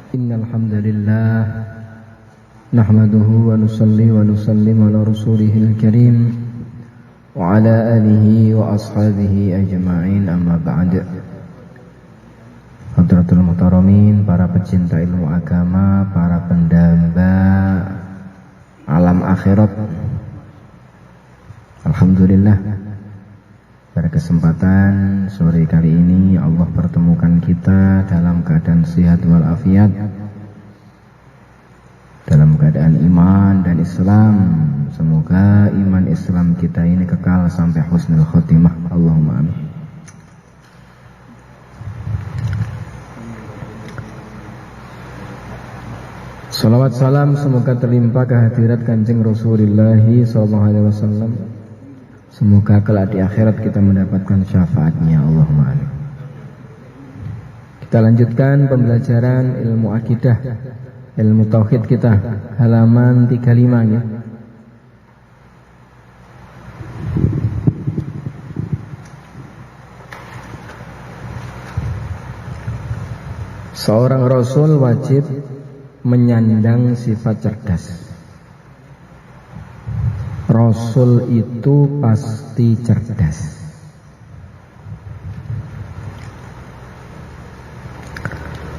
Innal hamdalillah nahmaduhu wa nusalli wa nusallim ala rasulihil karim wa ala alihi wa ashabihi ajma'in, amma ba'd. Hadratul muhtaramin, para pecinta ilmu agama, para pendamba alam akhirat. Alhamdulillah, pada kesempatan sore kali ini Allah pertemukan kita dalam keadaan sehat walafiat, dalam keadaan iman dan Islam. Semoga iman Islam kita ini kekal sampai husnul khotimah. Allahumma amin. Salawat salam semoga terlimpah kehadirat Kanjeng Rasulullah SAW. Semoga kelak di akhirat kita mendapatkan syafaatnya. Allahumma amin. Kita lanjutkan pembelajaran ilmu akidah, ilmu tauhid kita, halaman 35 ya. Seorang Rasul wajib menyandang sifat cerdas. Rasul itu pasti cerdas.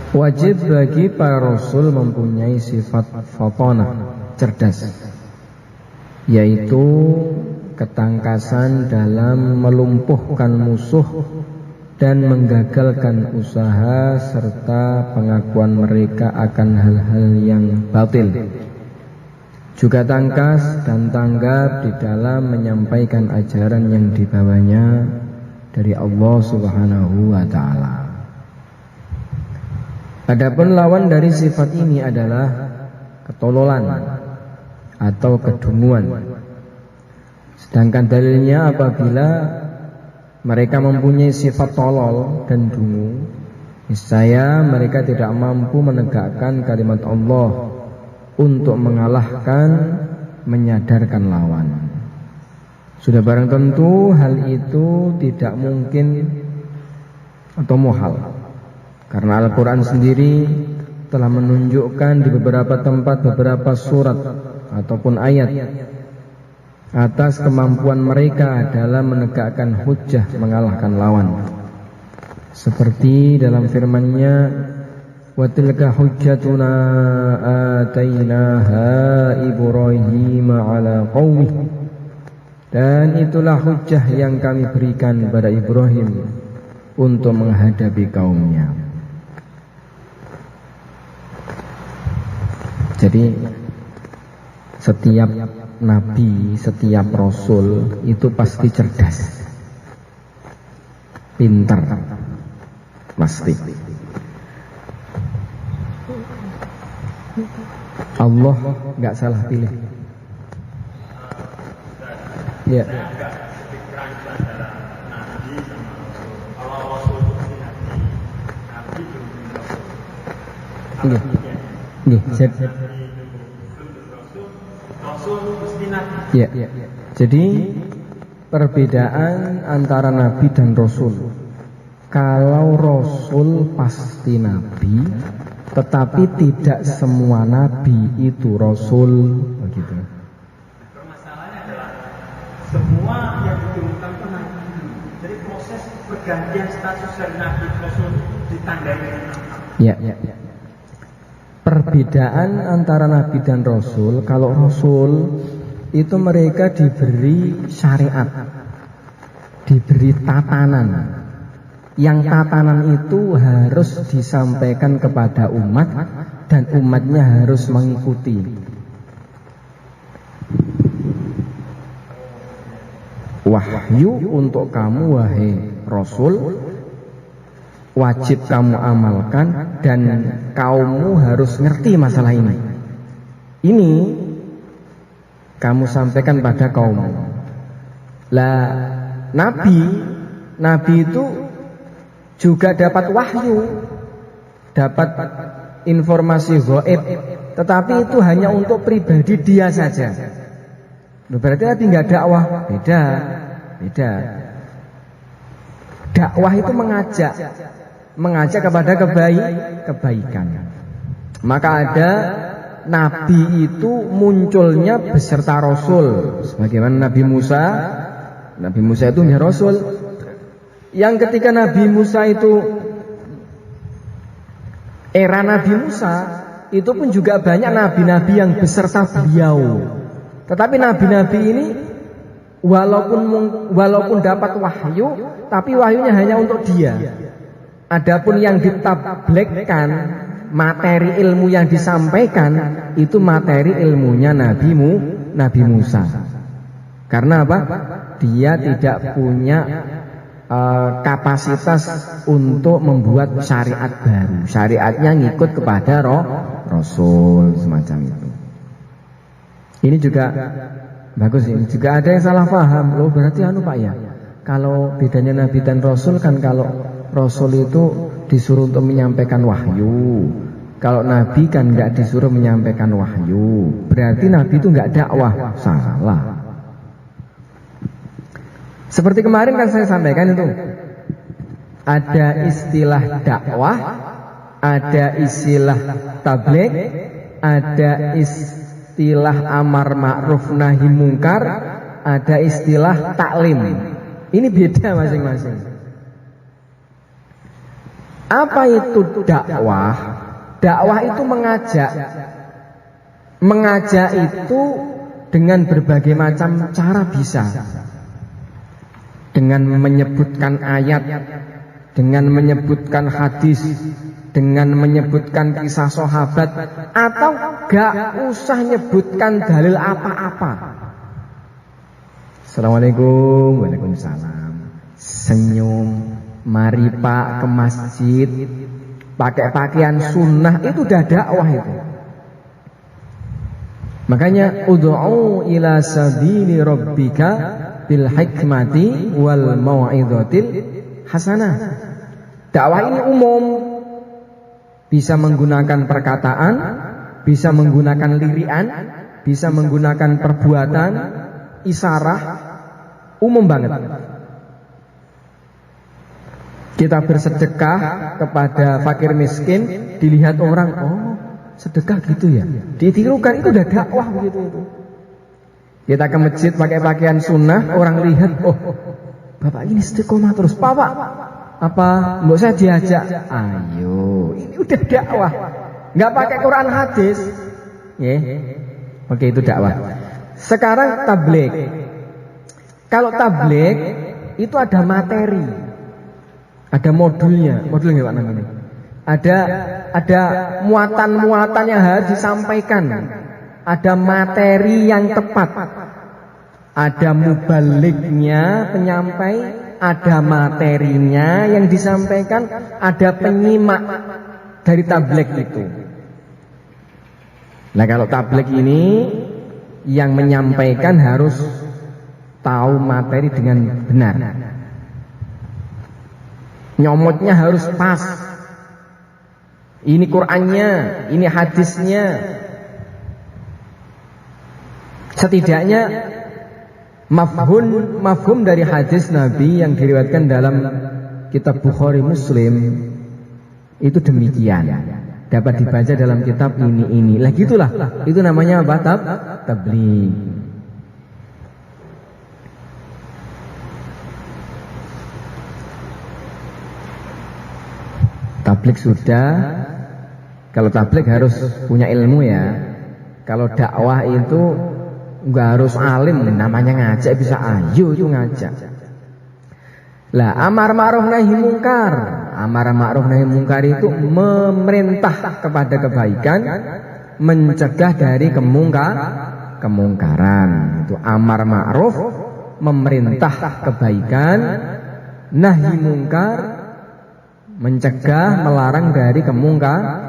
Wajib bagi para Rasul mempunyai sifat fatonah, cerdas, yaitu ketangkasan dalam melumpuhkan musuh dan menggagalkan usaha serta pengakuan mereka akan hal-hal yang batil. Juga tangkas dan tanggap di dalam menyampaikan ajaran yang dibawanya dari Allah Subhanahu wa ta'ala. Adapun lawan dari sifat ini adalah ketololan atau kedunguan. Sedangkan dalilnya apabila mereka mempunyai sifat tolol dan dungu, niscaya mereka tidak mampu menegakkan kalimat Allah untuk mengalahkan, menyadarkan lawan. Sudah barang tentu hal itu tidak mungkin atau muhal, karena Al-Quran sendiri telah menunjukkan di beberapa tempat, beberapa surat ataupun ayat atas kemampuan mereka dalam menegakkan hujjah, mengalahkan lawan. Seperti dalam firman-Nya, wa tilka hujjatuna atainaha Ibrahim ala qaumih, dan itulah hujjah yang kami berikan pada Ibrahim untuk menghadapi kaumnya. Jadi setiap nabi, setiap rasul itu pasti cerdas, pintar, pasti. Allah nggak salah pilih. Ya. Ya. Jadi perbedaan antara nabi dan rasul. Kalau rasul pasti nabi, tetapi tidak semua nabi itu rasul, begitu. Permasalahannya adalah semua yang diturunkan itu nabi. Jadi proses pergantian status dari nabi rasul ditandai. Ya. Perbedaan antara nabi dan rasul, kalau rasul itu mereka diberi syariat, diberi tatanan. Yang tatanan itu harus disampaikan kepada umat dan umatnya harus mengikuti. Wahyu untuk kamu wahai Rasul, wajib kamu amalkan dan kaummu harus ngerti masalah ini. Ini kamu sampaikan pada kaummu. Lah, Nabi itu juga dapat wahyu, dapat informasi gaib, tetapi itu hanya untuk pribadi dia saja. Berarti Nabi nggak dakwah, beda. Dakwah itu mengajak kepada kebaikan. Maka ada nabi itu munculnya beserta rasul. Sebagaimana Nabi Musa itu ya rasul. Yang ketika Nabi Musa itu era Nabi Musa, itu pun juga banyak nabi-nabi yang beserta beliau. Tetapi nabi-nabi ini walaupun dapat wahyu, tapi wahyunya hanya untuk dia. Adapun yang ditablekkan, materi ilmu yang disampaikan, itu materi ilmunya Nabi Musa. Karena apa? Dia tidak punya kapasitas untuk membuat syariat baru. Syariatnya ngikut kepada Rasul semacam itu. Ini juga bagus ini. Juga ada yang salah paham. Loh berarti Pak ya. Kalau bedanya Nabi dan Rasul kan kalau Rasul itu disuruh untuk menyampaikan wahyu. Kalau Nabi kan nggak disuruh menyampaikan wahyu. Berarti Nabi itu nggak dakwah. Salah. Seperti kemarin kan saya sampaikan itu, ada istilah dakwah, ada istilah tabligh, ada istilah amar ma'ruf nahi mungkar, ada istilah taklim. Ini beda masing-masing. Apa itu dakwah? Dakwah itu mengajak. Mengajak itu dengan berbagai macam cara bisa. Dengan menyebutkan ayat, dengan menyebutkan hadis, dengan menyebutkan kisah sahabat, atau gak usah nyebutkan dalil apa-apa. Assalamualaikum, waalaikumsalam. Senyum, mari Pak ke masjid, pakai pakaian sunnah, itu udah dakwah itu. Makanya ud'u ila sabili rabbika bil hikmati wal mau'izatil hasanah. Dakwah ini umum. Bisa menggunakan perkataan, bisa menggunakan lirian, bisa menggunakan perbuatan, isyarah, umum banget. Kita bersedekah kepada fakir miskin, dilihat orang, oh sedekah gitu ya, ditirukan, itu udah dakwah begitu itu. Kita ke masjid pakai pakaian sunnah, orang lihat, oh bapak ini istiqomah terus, pak apa, mbok saya diajak, ayo, ini udah dakwah, nggak pakai Quran hadis, ya, oke itu dakwah. Sekarang tabligh, kalau tabligh itu ada materi, ada modulnya Pak namanya. Ada muatan-muatan yang harus disampaikan. Ada materi yang tepat. Ada mubalignya, penyampai, ada materinya yang disampaikan, ada penyimak dari tabligh itu. Nah, kalau tabligh ini yang menyampaikan harus tahu materi dengan benar. Nyomotnya harus pas. Ini Qur'annya, ini hadisnya. Setidaknya mafhum dari hadis Nabi yang diriwayatkan dalam kitab Bukhari Muslim itu demikian. Dapat dibaca dalam kitab ini. Lah gitulah. Itu namanya apa? Tabligh. Tabligh sudah. Kalau tabligh harus punya ilmu ya. Kalau dakwah itu nggak harus alim, namanya ngajak bisa ayo itu ngajak. Lah amar ma'ruf nahi mungkar. Amar ma'ruf nahi mungkar itu memerintah kepada kebaikan, mencegah dari kemungkaran. Itu amar ma'ruf, memerintah kebaikan, nahi mungkar, mencegah, melarang dari kemungkaran.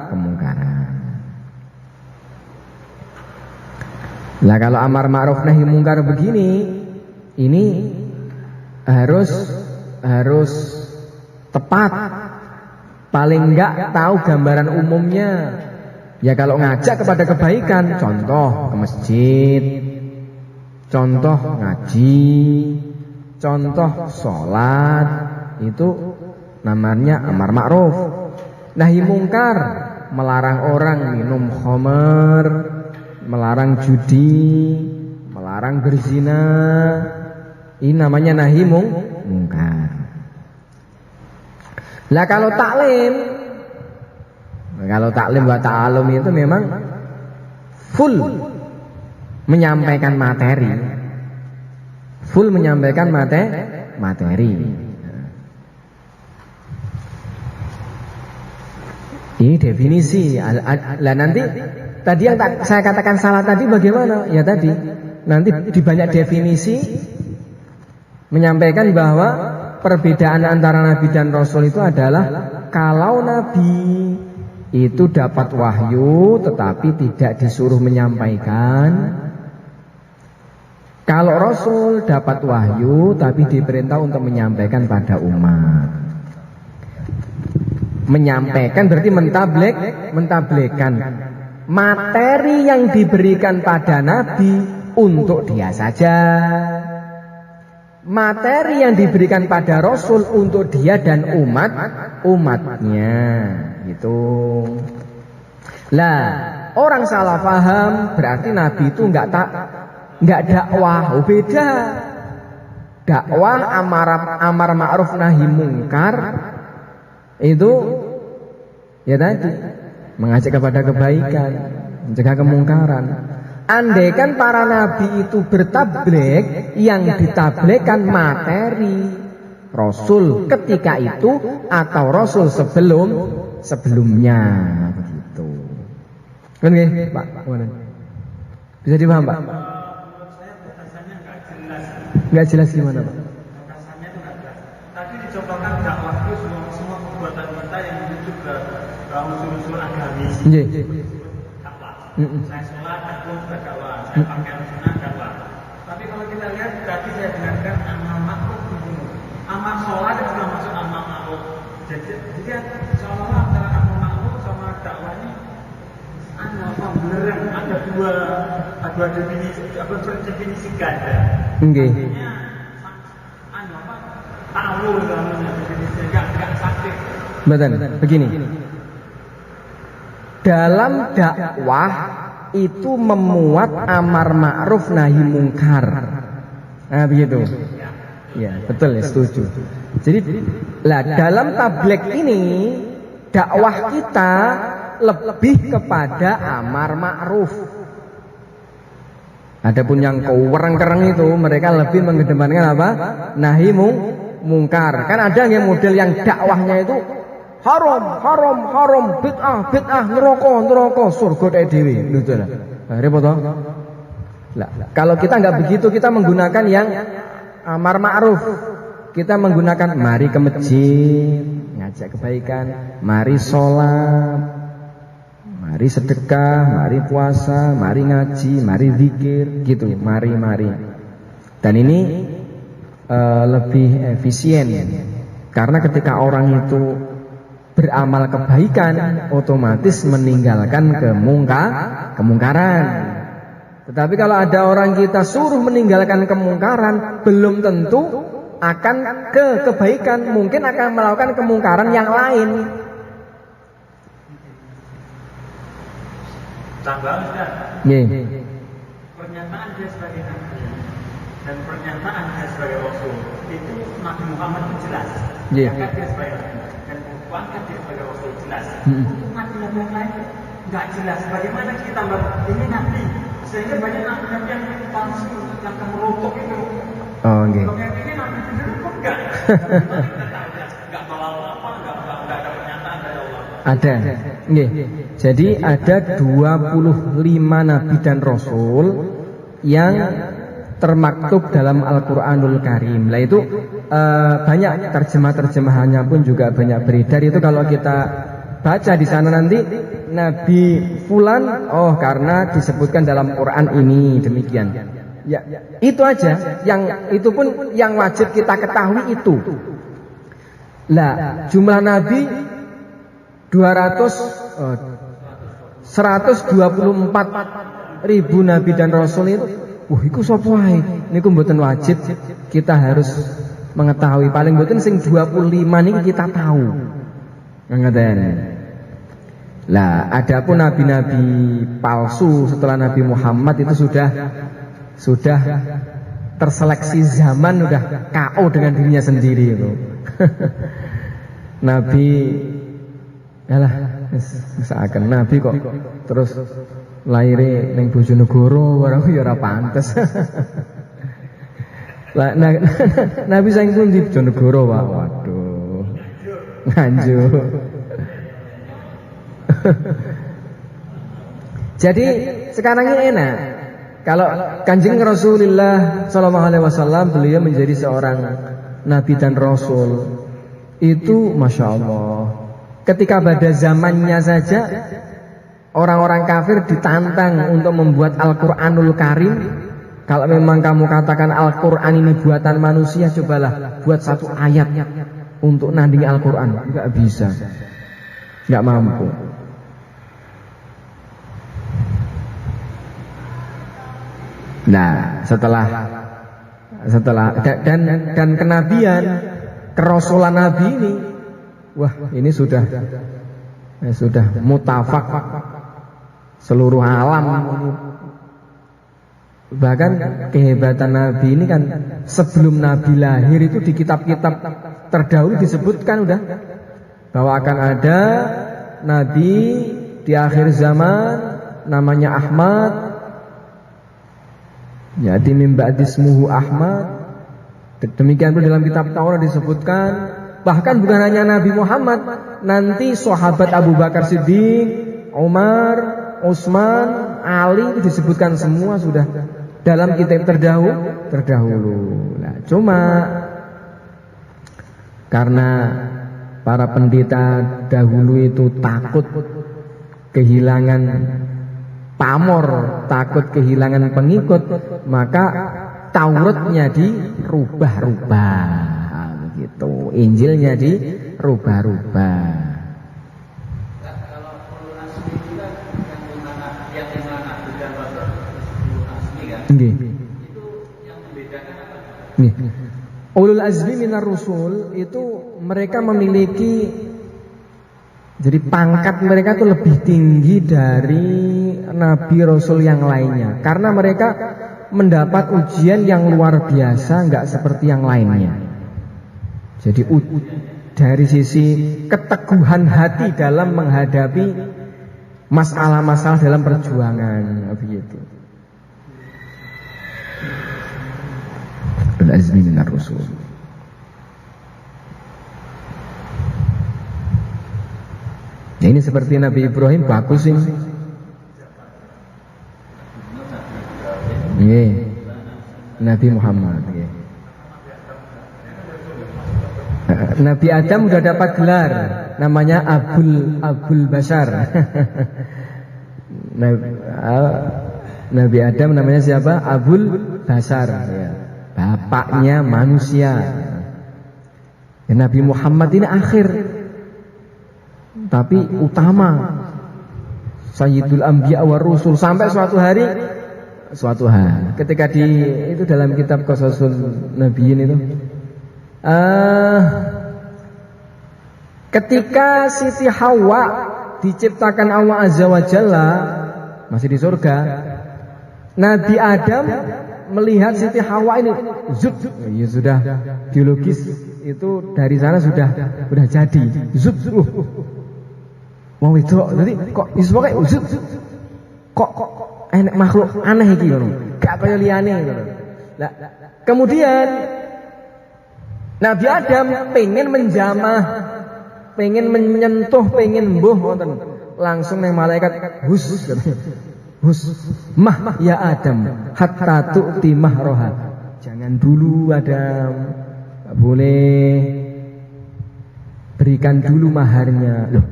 Nah kalau amar ma'ruf nahi mungkar begini, ini harus tepat. Paling enggak tahu gambaran umumnya. Ya kalau ngajak kepada kebaikan, contoh ke masjid, contoh ngaji, contoh sholat, itu namanya amar ma'ruf. Nahi mungkar, melarang orang minum khamar, melarang judi, melarang berzina. Ini namanya nahi mungkar. Lah kalau taklim wa ta'alum itu memang full menyampaikan materi. Full menyampaikan materi. Ini definisi. Lah nanti tadi yang saya katakan salah tadi bagaimana? Ya tadi nanti di banyak definisi menyampaikan bahwa perbedaan antara Nabi dan Rasul itu adalah kalau Nabi itu dapat wahyu tetapi tidak disuruh menyampaikan. Kalau Rasul dapat wahyu tapi diperintah untuk menyampaikan pada umat. Menyampaikan berarti mentablegkan materi yang diberikan pada Nabi untuk dia saja. Materi yang diberikan pada Rasul untuk dia dan umatnya gitu. Lah, orang salah paham berarti Nabi itu enggak dakwah. Oh, beda. Dakwah amar ma'ruf nahi mungkar itu ya tadi mengajak kepada kebaikan, mencegah kemungkaran. Andaikan para nabi itu bertabligh, yang ditabligkan materi Rasul ketika itu atau Rasul sebelumnya begitu. Kan nggih, Pak? Bisa dipaham, Pak? Menurut saya batasannya nggak jelas. Nggak jelas gimana, Pak? Batasannya itu nggak jelas. Tadi dicontohkan dakwah itu semua perbuatan kita yang menuju ke unsur-unsur agamis. Nggih. Dakwah. Saya sholat, aku berdakwah. Saya pakai sunnah dakwah. Tapi kalau kita lihat tadi saya dengarkan amal ma'ruf itu. Amal sholat itu juga masuk amal ma'ruf. Jadi seolah-olah antara amal ma'ruf sama dakwah ini beneran ada dua definisi, definisi ganda. Nggih. Ta'awul namanya definisi enggak sakit. Betul. Begini. Dalam dakwah itu memuat amar ma'ruf nahi mungkar. Nah, begitu. Ya, betul ya, setuju. Jadi lah dalam tabligh ini dakwah kita lebih kepada amar ma'ruf. Adapun yang kewereng-kereng itu mereka lebih mengedepankan apa? Nahi mungkar. Kan ada yang model yang dakwahnya itu haram, bid'ah, neraka, surga dhewe. Gitu lah. Repot toh? Lah, kalau kita nggak begitu, kita menggunakan yang amar ma'ruf. Kita menggunakan mari ke masjid, ngajak kebaikan, mari sholat, mari sedekah, mari puasa, mari ngaji, mari zikir, gitu, mari. Dan ini lebih efisien, karena ketika orang itu beramal kebaikan, otomatis meninggalkan kemungkaran. Tetapi kalau ada orang kita suruh meninggalkan kemungkaran, belum tentu akan ke kebaikan, mungkin akan melakukan kemungkaran yang lain. Tambahan Ustaz. Pernyataan dia sebagai nabi dan pernyataan dia sebagai rasul itu Nabi Muhammad itu jelas. Dia sebagai nabi dan kuatkan dia sebagai rasul jelas. Untuk nabi-nabi yang lain nggak jelas. Bagaimana kita ini nabi sehingga banyak nabi-nabi yang palsu, yang kemerotok itu. Oh, nggih. Yang ini nabi sendiri kok enggak? Enggak bawa apa, enggak ada pernyataan dari Allah. Ada. Nggih. Jadi ada 25 nabi dan rasul yang termaktub dalam Al-Qur'anul Karim. Lah itu banyak terjemahannya pun juga banyak beredar. Itu kalau kita baca di sana nanti Nabi fulan, oh karena disebutkan dalam Quran ini demikian. Ya, itu aja. Yang itu pun yang wajib kita ketahui itu. Lah, jumlah nabi 124 ribu nabi dan rasul itu. Iku sapa wae. Niku mboten wajib kita harus mengetahui. Paling mboten sing 25 niki kita tahu. Ngeten. Lah, adapun nabi-nabi palsu setelah Nabi Muhammad itu sudah terseleksi zaman, udah KO dengan dirinya sendiri itu. Nabi, yalah, seakan Nabi kok terus lahir neng Bojonegoro, orang ya ora pantes. Lah, Nabi saking pundi Bojonegoro, waduh, Nganjuk. Jadi sekarang ini enak. Kalau Kanjeng Rasulullah Sallallahu Alaihi Wasallam, beliau menjadi seorang Nabi dan Rasul, itu Masya Allah. Ketika pada zamannya saja orang-orang kafir ditantang untuk membuat Al-Quranul Karim. Kalau memang kamu katakan Al-Quran ini buatan manusia, cobalah buat satu ayat untuk nandingi Al-Quran. Enggak bisa, enggak mampu. Nah, setelah dan kenabian, kerasulan Nabi ini, wah, ini sudah mutafak seluruh alam. Bahkan kehebatan Nabi ini kan sebelum Nabi lahir itu di kitab-kitab terdahulu disebutkan udah bahwa akan ada Nabi di akhir zaman namanya Ahmad. Jadi min ba'di ismuhu Ahmad. Demikian pula dalam kitab Taurat disebutkan. Bahkan bukan hanya Nabi Muhammad, nanti sahabat Abu Bakar Siddiq, Umar, Utsman, Ali itu disebutkan semua sudah dalam kitab terdahulu. Nah, cuma karena para pendeta dahulu itu takut kehilangan pamor, takut kehilangan pengikut, maka Tauratnya dirubah-rubah, begitu. Injilnya dirubah-rubah. Kalau ulul azmi itu kan yang dimana bukan ulul azmi kan? Itu yang membedakan apa? Ulul azmi minar rusul itu mereka memiliki, jadi pangkat mereka itu lebih tinggi dari Nabi Rasul yang lainnya. Karena mereka mendapat ujian yang luar biasa, nggak seperti yang lainnya. Jadi dari sisi keteguhan hati dalam menghadapi masalah-masalah dalam perjuangan, begitu. Ulul azmi minar rusul. Ya, ini seperti Nabi Ibrahim, bagus ini. Nabi Muhammad. Nabi Adam sudah dapat gelar, namanya Abul Bashar. Nabi Adam namanya siapa? Abul Bashar, ya. Bapaknya manusia. Ya, Nabi Muhammad ini akhir, tapi utama, Sayyidul Anbiya wa Rusul. Sampai suatu hari ketika itu dalam kitab Qasasul Nabiyyin itu, ketika Siti Hawa diciptakan Allah Azza wa Jalla masih di surga, Nabi Adam melihat Siti Hawa ini ya sudah biologis itu dari sana sudah jadi mau itu jadi kok ispoke kok enak makhluk aneh iki ngono, gak kaya liyane ngono. Lah, kemudian Nabi Adam pengen menjamah, pengen menyentuh, pengen mbuh ngoten. Langsung nang malaikat hus mah ya Adam hatta tu'ti mahroha. Jangan dulu Adam, gak boleh, berikan dulu maharnya. Loh,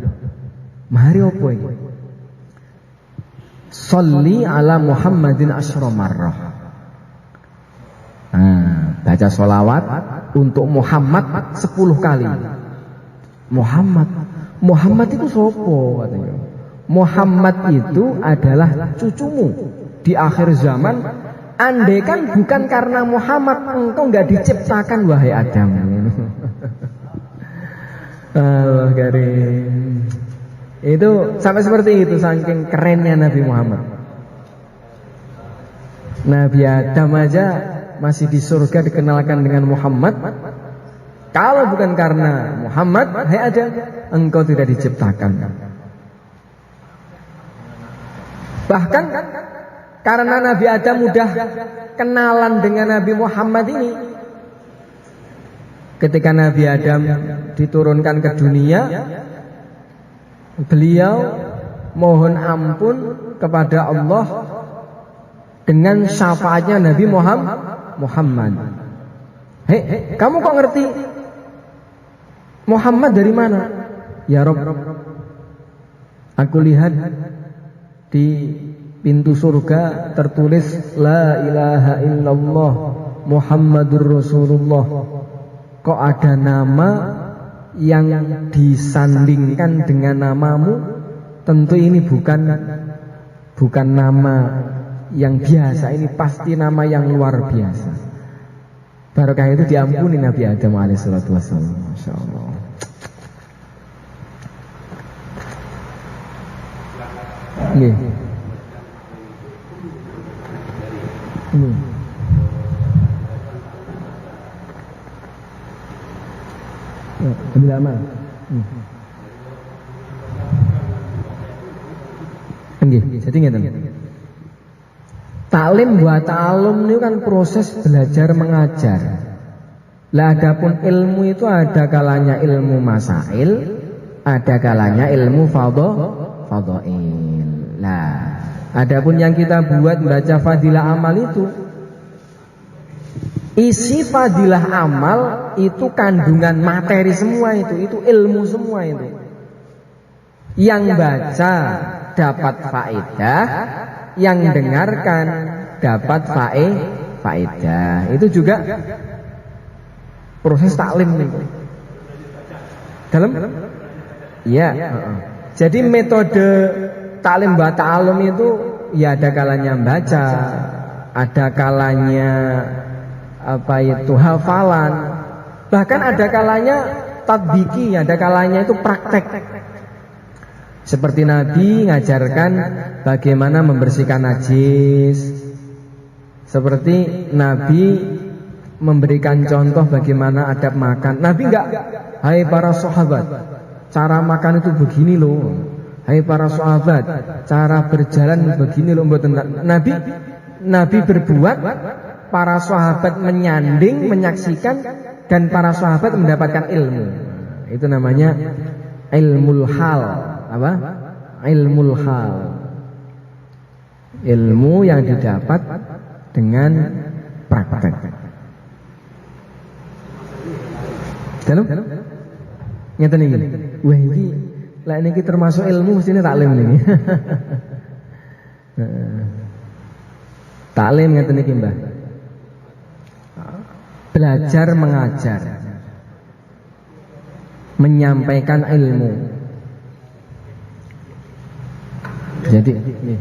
mahar apa ini? Sholli ala Muhammadin asyra marrah. Baca sholawat untuk Muhammad 10 kali. Muhammad itu sopo katanya? Muhammad itu adalah cucumu di akhir zaman. Andaikan bukan karena Muhammad, engkau nggak diciptakan wahai Adam. Allah karim. Itu sampai seperti itu, saking kerennya Nabi Muhammad. Nabi Adam aja masih di surga dikenalkan dengan Muhammad. Kalau bukan karena Muhammad, hai Adam, engkau tidak diciptakan. Bahkan karena Nabi Adam mudah kenalan dengan Nabi Muhammad ini, ketika Nabi Adam diturunkan ke dunia, beliau mohon ampun kepada Allah dengan syafaatnya Nabi Muhammad. Hei, kamu kok ngerti Muhammad dari mana? Ya Rob, aku lihat di pintu surga tertulis La ilaha illallah Muhammadur Rasulullah. Kok ada nama yang disandingkan dengan namamu? Tentu ini bukan nama yang biasa, ini pasti nama yang luar biasa. Barokah itu diampuni Nabi Adam alaihissalatu wassalam. Masya Allah. Ini. Ambil amal. Nggih, jadi ngeten. Taklim buat ta'alum itu kan proses belajar mengajar. Lah adapun ilmu itu ada kalanya ilmu masail, ada kalanya ilmu fadhail. Lah, adapun yang kita buat baca fadilah amal itu, isi fadilah amal itu kandungan materi semua itu ilmu semua itu. Yang baca dapat faedah, yang dengarkan dapat faedah. Itu juga proses taklim itu. Dalam? Iya. Jadi metode taklim wa ta'alum itu ya ada kalanya baca, ada kalanya hafalan, bahkan ada kalanya tatbiki, ada kalanya itu praktek. Seperti Nabi ngajarkan bagaimana membersihkan najis, seperti Nabi memberikan contoh bagaimana adab makan. Nabi enggak, hai para sahabat, cara makan itu begini loh. Hai para sahabat, cara berjalan begini loh. Nabi berbuat, para sahabat menyanding, menyaksikan, dan para sahabat mendapatkan ilmu. Itu namanya ilmul hal. Apa? Ilmul hal. Ilmu yang didapat dengan praktek. Dalam? Ngeten iki. Wah iki lah niki termasuk ilmu mestine taklim niki. Taklim ngeten niki, Mbah. Belajar mengajar. Menyampaikan ilmu. Jadi nih.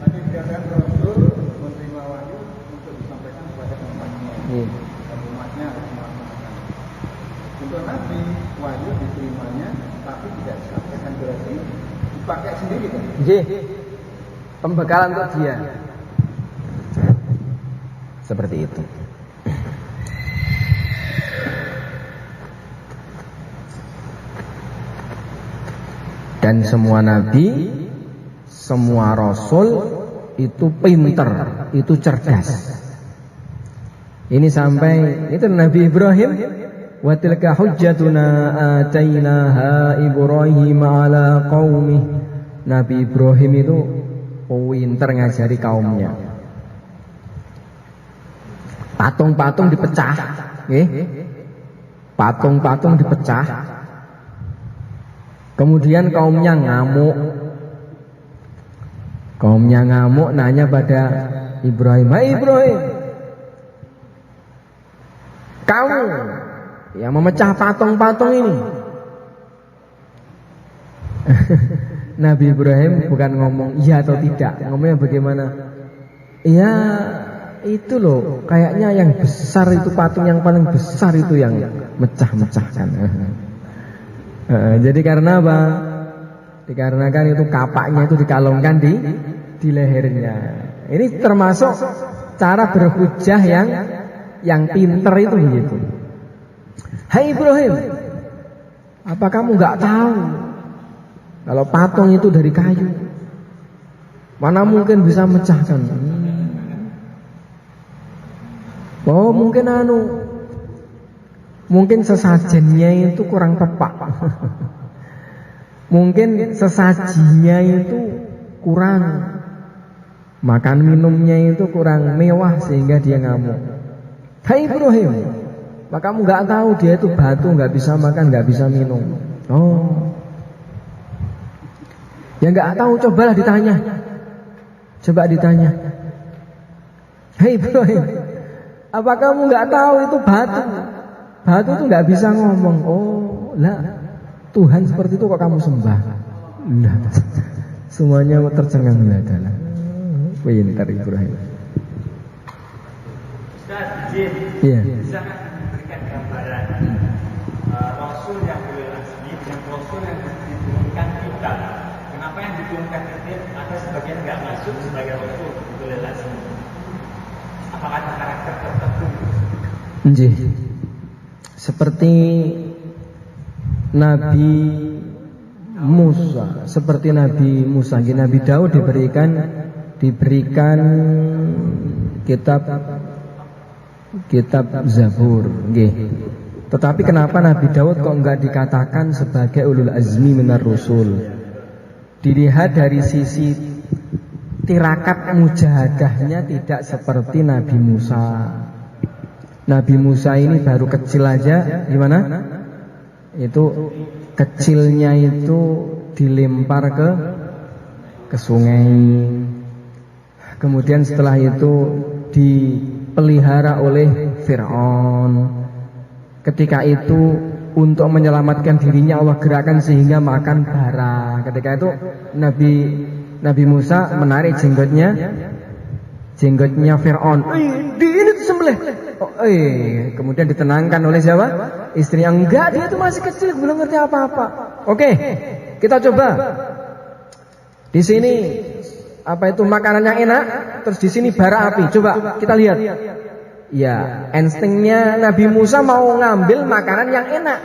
Tadi dikatakan Rasul menerima wahyu untuk disampaikan kepada umatnya. Umatnya harus melaksanakan. Untuk Nabi wahyu diterimanya, tapi tidak disampaikan, berarti dipakai sendiri kan? Nggih. Pembekalan untuk dia. Seperti itu. Dan semua nabi, semua rasul itu pinter, itu cerdas. Ini sampai itu Nabi Ibrahim, wa tilka hujjatuna atainaha Ibrahim ala qaumih. Nabi Ibrahim itu pinter ngajari kaumnya. Patung-patung dipecah, nggih. Patung-patung dipecah. Kemudian kaumnya ngamuk. Kaumnya ngamuk nanya pada Ibrahim, "Hai Ibrahim, kamu yang memecah patung-patung ini." Nabi Ibrahim bukan ngomong iya atau tidak, ngomongnya bagaimana? Iya, itu loh, kayaknya yang besar itu patung yang paling besar itu yang mecah-mecahkan. Jadi karena apa? Dikarenakan itu kapaknya itu dikalungkan di lehernya. Ini termasuk cara berhujjah yang pinter itu begitu. Hai Ibrahim, apa kamu nggak tahu kalau patung itu dari kayu? Mana mungkin bisa mecahkan? Oh mungkin sesajennya itu kurang tepat. Mungkin sesajinya itu kurang, makan minumnya itu kurang mewah sehingga dia ngamuk. Hai Ibrahim, maka kamu nggak tahu dia itu batu, nggak bisa makan, nggak bisa minum. Oh, ya nggak tahu, cobalah ditanya. Coba ditanya. Hai Ibrahim, apa kamu nggak tahu itu batu? Batu itu nggak bisa ngomong. Oh, lah. Tuhan seperti itu kok kamu sembah? Nah, semuanya tercengang adalah pintar Ibrahim. Ustaz, izin. Iya. Bisa memberikan gambaran Rasul yang ulil azmi dan Rasul yang diturunkan kita. Kenapa yang diturunkan kita ada sebagian nggak masuk sebagai Rasul ulil azmi? Apakah ada karakter tertentu? Nggih. Seperti Nabi Musa, seperti Nabi Musa, Nabi Daud diberikan kitab Zabur, nggih. Tetapi kenapa Nabi Daud kok enggak dikatakan sebagai ulul azmi minar rusul? Dilihat dari sisi tirakat mujahadahnya tidak seperti Nabi Musa. Nabi Musa ini baru kecil aja, gimana? Itu kecilnya itu dilempar ke sungai. Kemudian setelah itu dipelihara oleh Fir'aun. Ketika itu untuk menyelamatkan dirinya Allah gerakkan sehingga makan bara. Ketika itu Nabi Musa menarik jenggotnya Fir'aun. Ini tuh sembelih. Kemudian ditenangkan oleh siapa? Istrinya. Enggak, dia tuh masih kecil, belum ngerti apa-apa. Oke, kita coba. Di sini apa itu makanan yang enak, terus di sini bara api. Coba kita lihat. Ya, instingnya Nabi Musa mau ngambil makanan yang enak,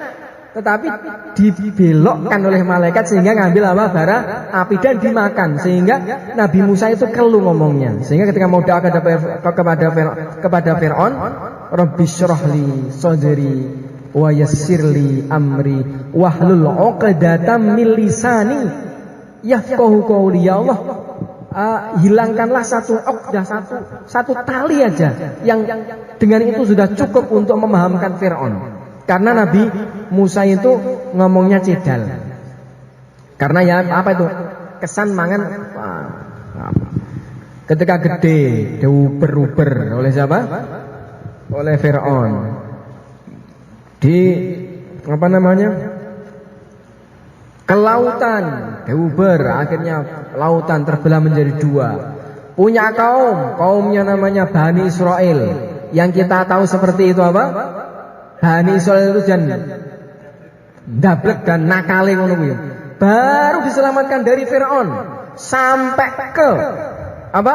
tetapi dibelokkan oleh malaikat sehingga ngambil apa? Bara api dan dimakan. Sehingga Nabi Musa itu keluh ngomongnya. Sehingga ketika mau doa kepada Fir'aun, Rabbi syrahli sadri wa yassirli amri wahlul 'uqdatam min lisani yafqahu qawli. Ya Allah, hilangkanlah satu uqdah, satu tali aja yang dengan itu sudah cukup untuk memahamkan Fir'aun. Karena Nabi Musa itu ngomongnya cedal. Karena ya apa itu? Kesan mangan ketika gede diuber-uber oleh siapa? Oleh Fir'aun. Di apa namanya? Ke lautan, diuber, akhirnya lautan terbelah menjadi dua. Punya kaumnya namanya Bani Israel. Yang kita tahu seperti itu apa? Bani Israel itu dablek dan nakale ngono kuwi. Baru diselamatkan dari Fir'aun sampai ke apa?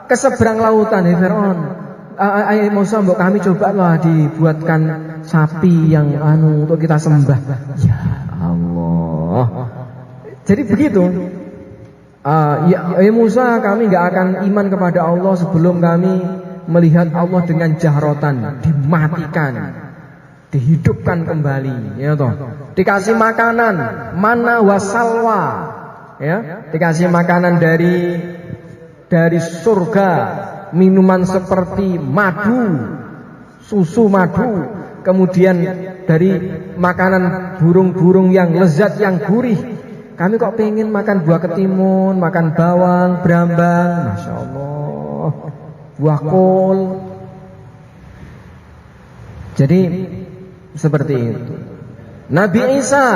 Ke seberang lautan dari Fir'aun. Ayo Musa, mbok kami cobalah dibuatkan sapi yang untuk kita sembah. Ya Allah. Jadi begitu. Ya Musa, kami nggak akan iman kepada Allah sebelum kami melihat Allah dengan jahrotan, dimatikan, dihidupkan kembali, ya toh. Dikasih makanan mana wasalwa, ya, dikasih makanan dari surga, minuman seperti madu, susu madu, kemudian dari makanan burung-burung yang lezat, yang gurih. Kami kok pengen makan buah ketimun, makan bawang, berambang, Masya Allah, buah kol. Jadi seperti itu. Nabi Isa,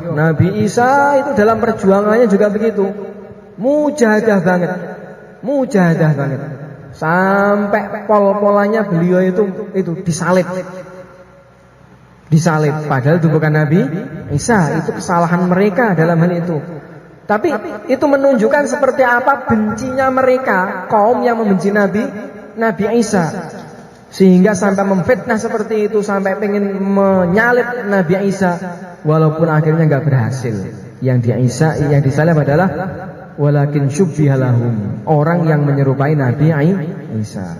Nabi Isa itu dalam perjuangannya juga begitu, mujahadah banget, sampai pol-polannya beliau itu disalib. disalib. Padahal itu bukan Nabi Isa. Itu kesalahan mereka dalam hal itu. Tapi itu menunjukkan seperti apa bencinya mereka, kaum yang membenci Nabi Isa, sehingga sampai memfitnah seperti itu, sampai pengen menyalib Nabi Isa, walaupun akhirnya nggak berhasil. Yang disalib adalah walakin syubbiha lahum, orang yang menyerupai Nabi Isa.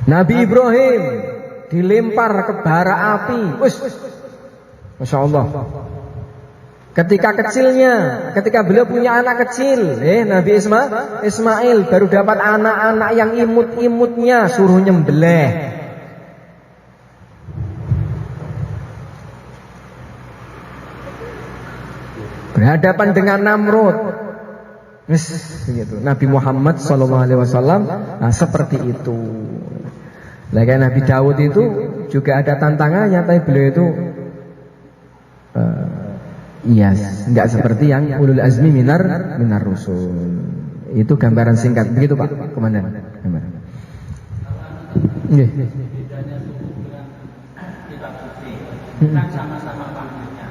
Nabi Ibrahim dilempar ke bara api. Masya Allah. Ketika beliau punya anak kecil, Nabi Ismail baru dapat anak-anak yang imut-imutnya, suruh nyembelih. Berhadapan dengan Namrud. Begitu. Nabi Muhammad SAW seperti itu. Kayak Nabi Daud itu juga ada tantangannya, tapi beliau itu enggak seperti yang ulul azmi minar rusul. Itu gambaran singkat. Begitu Pak Komandan. Gambaran. Nggih. Bedanya suku dengan kitab suci. Kan sama-sama panggilnya.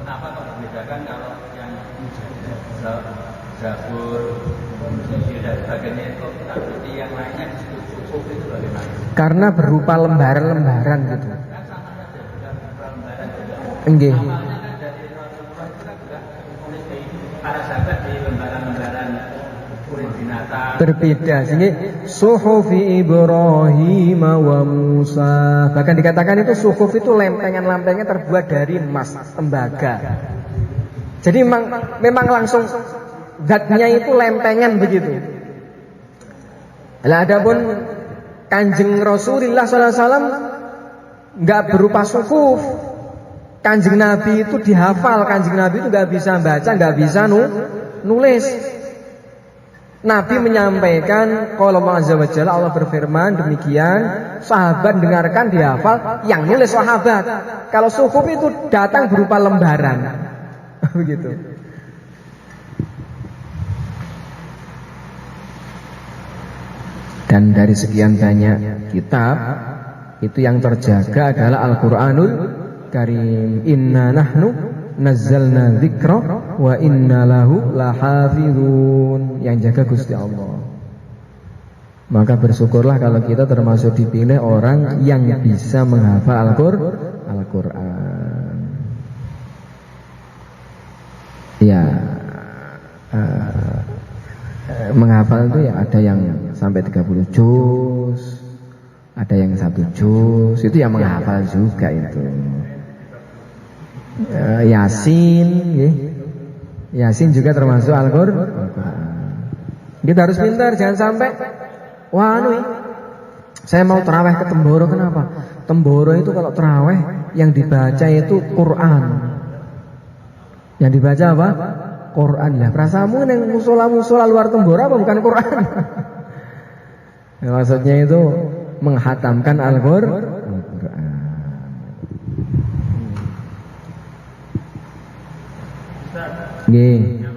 Kenapa kok dibedakan kalau yang Zabur, Injil dan sebagainya itu kitab suci, yang lainnya disebut suku itu bagaimana? Karena berupa lembaran-lembaran gitu. Kan sama saja, bukan berupa lembaran juga. Nggih. Para sahabat di lembaran-lembaran kulit binatang berbeda. Sini suhufi Ibrahim wa Musa. Bahkan dikatakan itu suhuf itu lempengan-lempengan terbuat dari emas, tembaga. Jadi memang langsung zatnya itu lempengan begitu. Lah adapun Kanjeng Rasulullah SAW nggak berupa suhuf. Kanjeng Nabi itu dihafal, Kanjeng Nabi itu nggak bisa baca, nggak bisa nulis. Nabi menyampaikan, kalau Allah berfirman demikian, sahabat dengarkan, dihafal, yang nulis sahabat. Kalau suhuf itu datang berupa lembaran, begitu. Dan dari sekian banyak kitab, itu yang terjaga adalah Al-Quranul Karim. Inna nahnu nazzalna dzikra wa inna lahu lahafizun. Yang jaga Gusti Allah. Maka bersyukurlah kalau kita termasuk dipilih orang yang bisa menghafal Al-Quran. Ya, menghafal itu ya ada yang sampai 30 juz, ada yang 1 juz, itu yang menghafal juga itu. Yasin, Yasin juga termasuk Al-Quran. Kita harus pintar, jangan sampai saya mau terawih ke Temboro. Kenapa? Temboro itu kalau terawih yang dibaca itu Quran. Yang dibaca apa? Quran. Lah perasamu yang musola luar Temboro apa bukan Quran? Maksudnya itu menghatamkan Al-Quran. Nggih.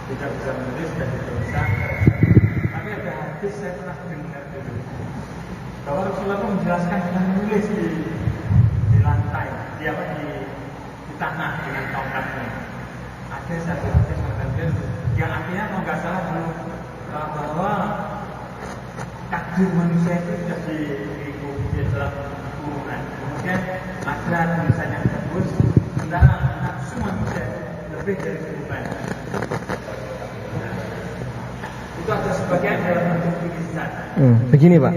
Tidak bisa menulis dan tidak bisa. Tapi ada hadis saya pernah mendengar dulu bahwa Rasulullah menjelaskan dengan menulis di lantai, di tanah dengan tongkatnya. Ada satu hadis yang artinya kalau nggak salah bahwa takdir manusia itu sudah di dalam kurungan. Kemudian ada tulisan yang bagus tentang nafsu manusia lebih dari kurungan. Itu ada sebagian dalam bentuk tulisan. Begini Pak.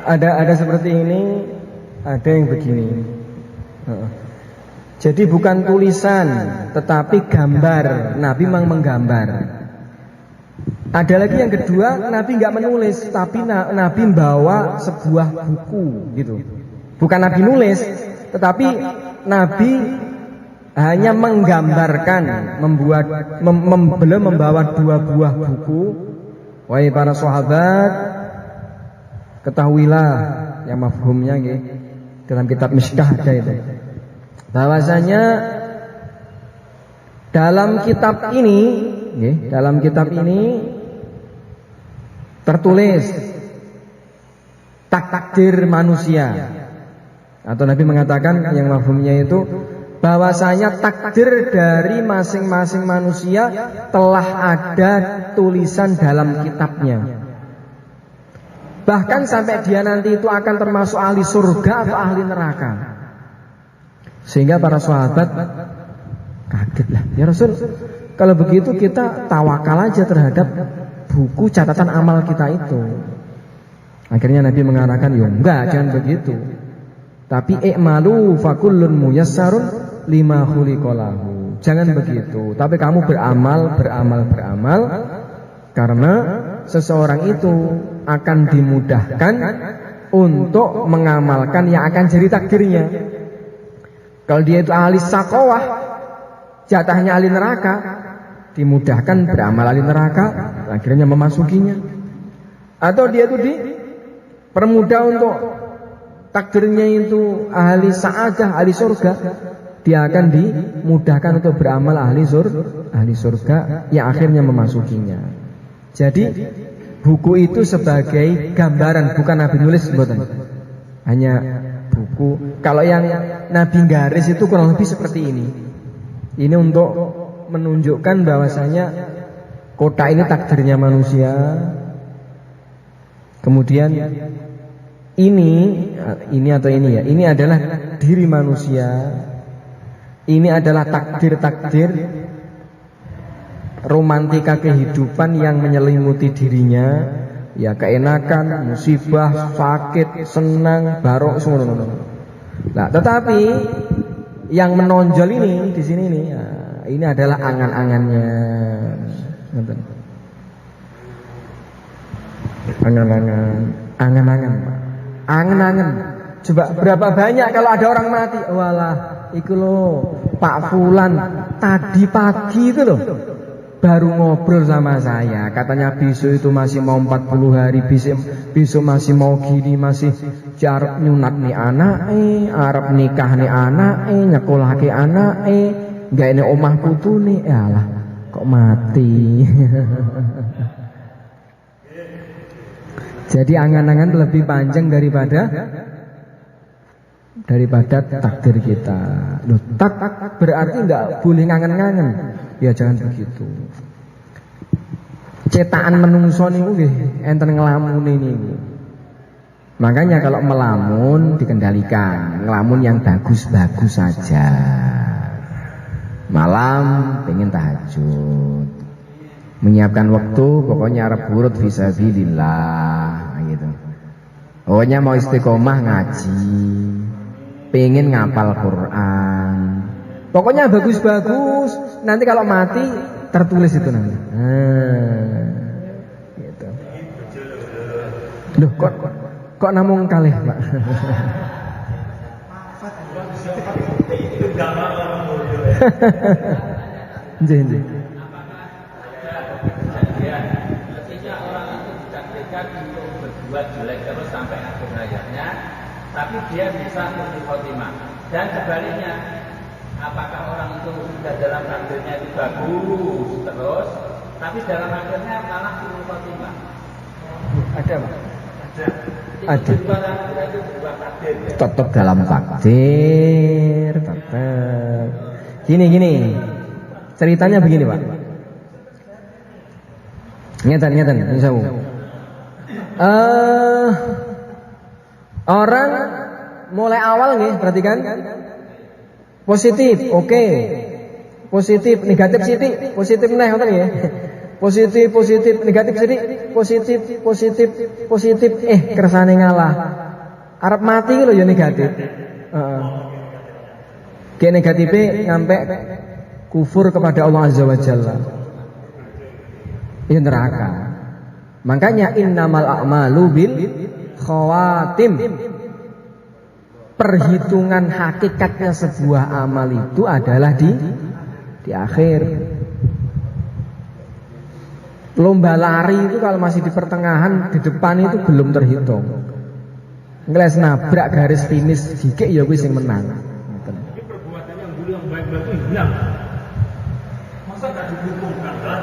Ada seperti ini, ada yang begini. Jadi bukan tulisan, tetapi gambar. Nabi memang menggambar. Ada lagi yang kedua, Nabi nggak menulis, tapi Nabi membawa sebuah buku, gitu. Bukan Nabi nulis, tetapi Nabi hanya menggambarkan, beliau membawa 2 buah buku. Wahai para sahabat, ketahuilah yang mafhumnya dalam kitab Mishkah ada itu, bahwasanya dalam kitab ini tertulis takdir manusia. Atau Nabi mengatakan yang mafhumnya itu bahwasanya takdir dari masing-masing manusia telah ada tulisan dalam kitabnya. Bahkan sampai dia nanti itu akan termasuk ahli surga atau ahli neraka. Sehingga para sahabat kaget lah, ya Rasul, kalau begitu kita tawakal aja terhadap buku catatan amal kita itu. Akhirnya Nabi mengarahkan, ya enggak, jangan begitu. Tapi i'malu fakullun muyassarun lima khuliqalahu. Jangan begitu. Tapi kamu beramal karena seseorang itu akan dimudahkan untuk mengamalkan yang akan jadi takdirnya. Kalau dia itu ahli sakowah, jatahnya ahli neraka, dimudahkan beramal ahli neraka, akhirnya memasukinya. Atau dia itu dipermudah untuk takdirnya itu ahli sa'adah, ahli surga, dia akan dimudahkan untuk beramal ahli surga yang akhirnya memasukinya. Jadi buku itu sebagai gambaran, bukan Nabi nulis, mboten. Hanya buku. Kalau yang Nabi garis itu kurang lebih seperti ini. Ini untuk menunjukkan bahwasanya kota ini takdirnya manusia. Kemudian ini adalah diri manusia. Ini adalah takdir-takdir romantika kehidupan yang menyelimuti dirinya, ya keenakan, musibah, sakit, senang, barok, semua. Nah, tetapi yang menonjol ini di sini nih, ya, ini adalah angan-angannya. Angan-angan. Coba berapa banyak kalau ada orang mati, walah, iku loh, Pak Fulan tadi pagi itu loh baru ngobrol sama saya, katanya besok itu masih mau 40 hari, besok masih mau gini, masih jarep nyunat nih anak, arep nikah nih anak, nyekolah ke anak, nggak ini omah putu nih, alah kok mati. Jadi angan-angan lebih panjang daripada takdir kita. Loh, tak berarti nggak boleh ngangen-ngangen. Ya jangan begitu. Cetakan menungso niku nggih enten ngelamun ini. Makanya kalau melamun dikendalikan, ngelamun yang bagus-bagus saja. Malam pengen tahajud, menyiapkan waktu, pokoknya arep burut fisabilillah gitu. Pokoknya mau istiqomah ngaji, pengen ngapal Quran. Pokoknya bagus-bagus. Nanti kalau mati tertulis itu nanti. Gitu. Loh, kok namung kalih, Pak? Nggih. Ketika orang itu ditakdirkan untuk berbuat jelek terus sampai akhir hayatnya, tapi dia bisa husnul khotimah. Dan sebaliknya, apakah orang itu sudah dalam takdirnya itu bagus terus, tapi dalam akhirnya malah husnul khotimah? Ada, Pak? Ada. Itu berubah takdir. Tetap dalam takdir, tetap. Gini. Ceritanya begini, Pak. Ngeten, insyaallah. Orang mulai awal nih, perhatikan. Positif, oke. Positif, negatif sithik, positif neh ngoten ya. Positif, negatif sithik, positif. Kersane ngalah. Arep mati ki lho ya negatif. Heeh. Negatifnya nyampe kufur kepada Allah Azza wa Jalla. Ini neraka. Makanya innamal a'malu bil khawatim. Perhitungan hakikatnya sebuah amal itu adalah di akhir. Lomba lari itu kalau masih di pertengahan, di depan itu belum terhitung. Ngeles nabrak garis finish dikit ya kuwi sing menang. Jadi perbuatan yang dulu yang baik-baik itu hilang. Masa enggak didukungkan kan?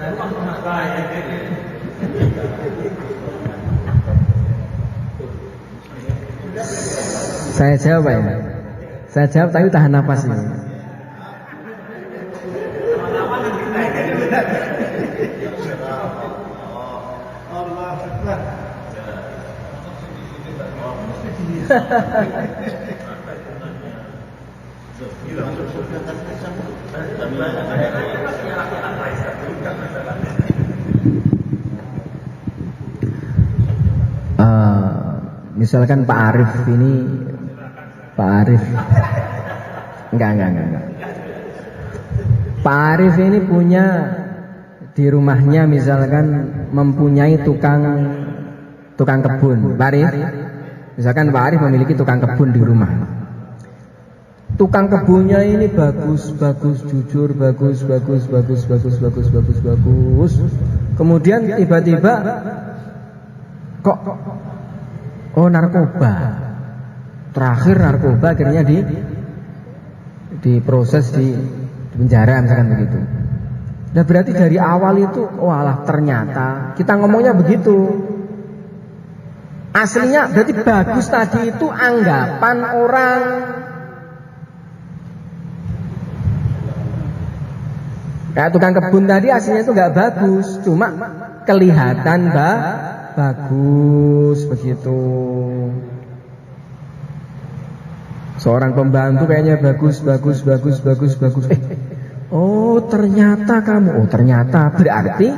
Dan uang rumah kaya gitu. Saya jawab ya. Saya jawab tapi tahan napas ini. Misalkan Pak Arif ini, Pak Arif, enggak. Pak Arif ini punya di rumahnya misalkan mempunyai tukang kebun. Pak Arif, misalkan Pak Arif memiliki tukang kebun di rumah. Tukang kebunnya ini bagus, jujur, bagus. Kemudian tiba-tiba kok narkoba. Terakhir narkoba akhirnya diproses di penjara misalkan begitu. Nah berarti dari awal itu walah ternyata kita ngomongnya begitu. Aslinya berarti bagus tadi itu anggapan orang. Kayak tukang kebun tadi aslinya itu nggak bagus, cuma kelihatan bagus begitu. Seorang pembantu kayaknya bagus. Oh ternyata kamu, ternyata berarti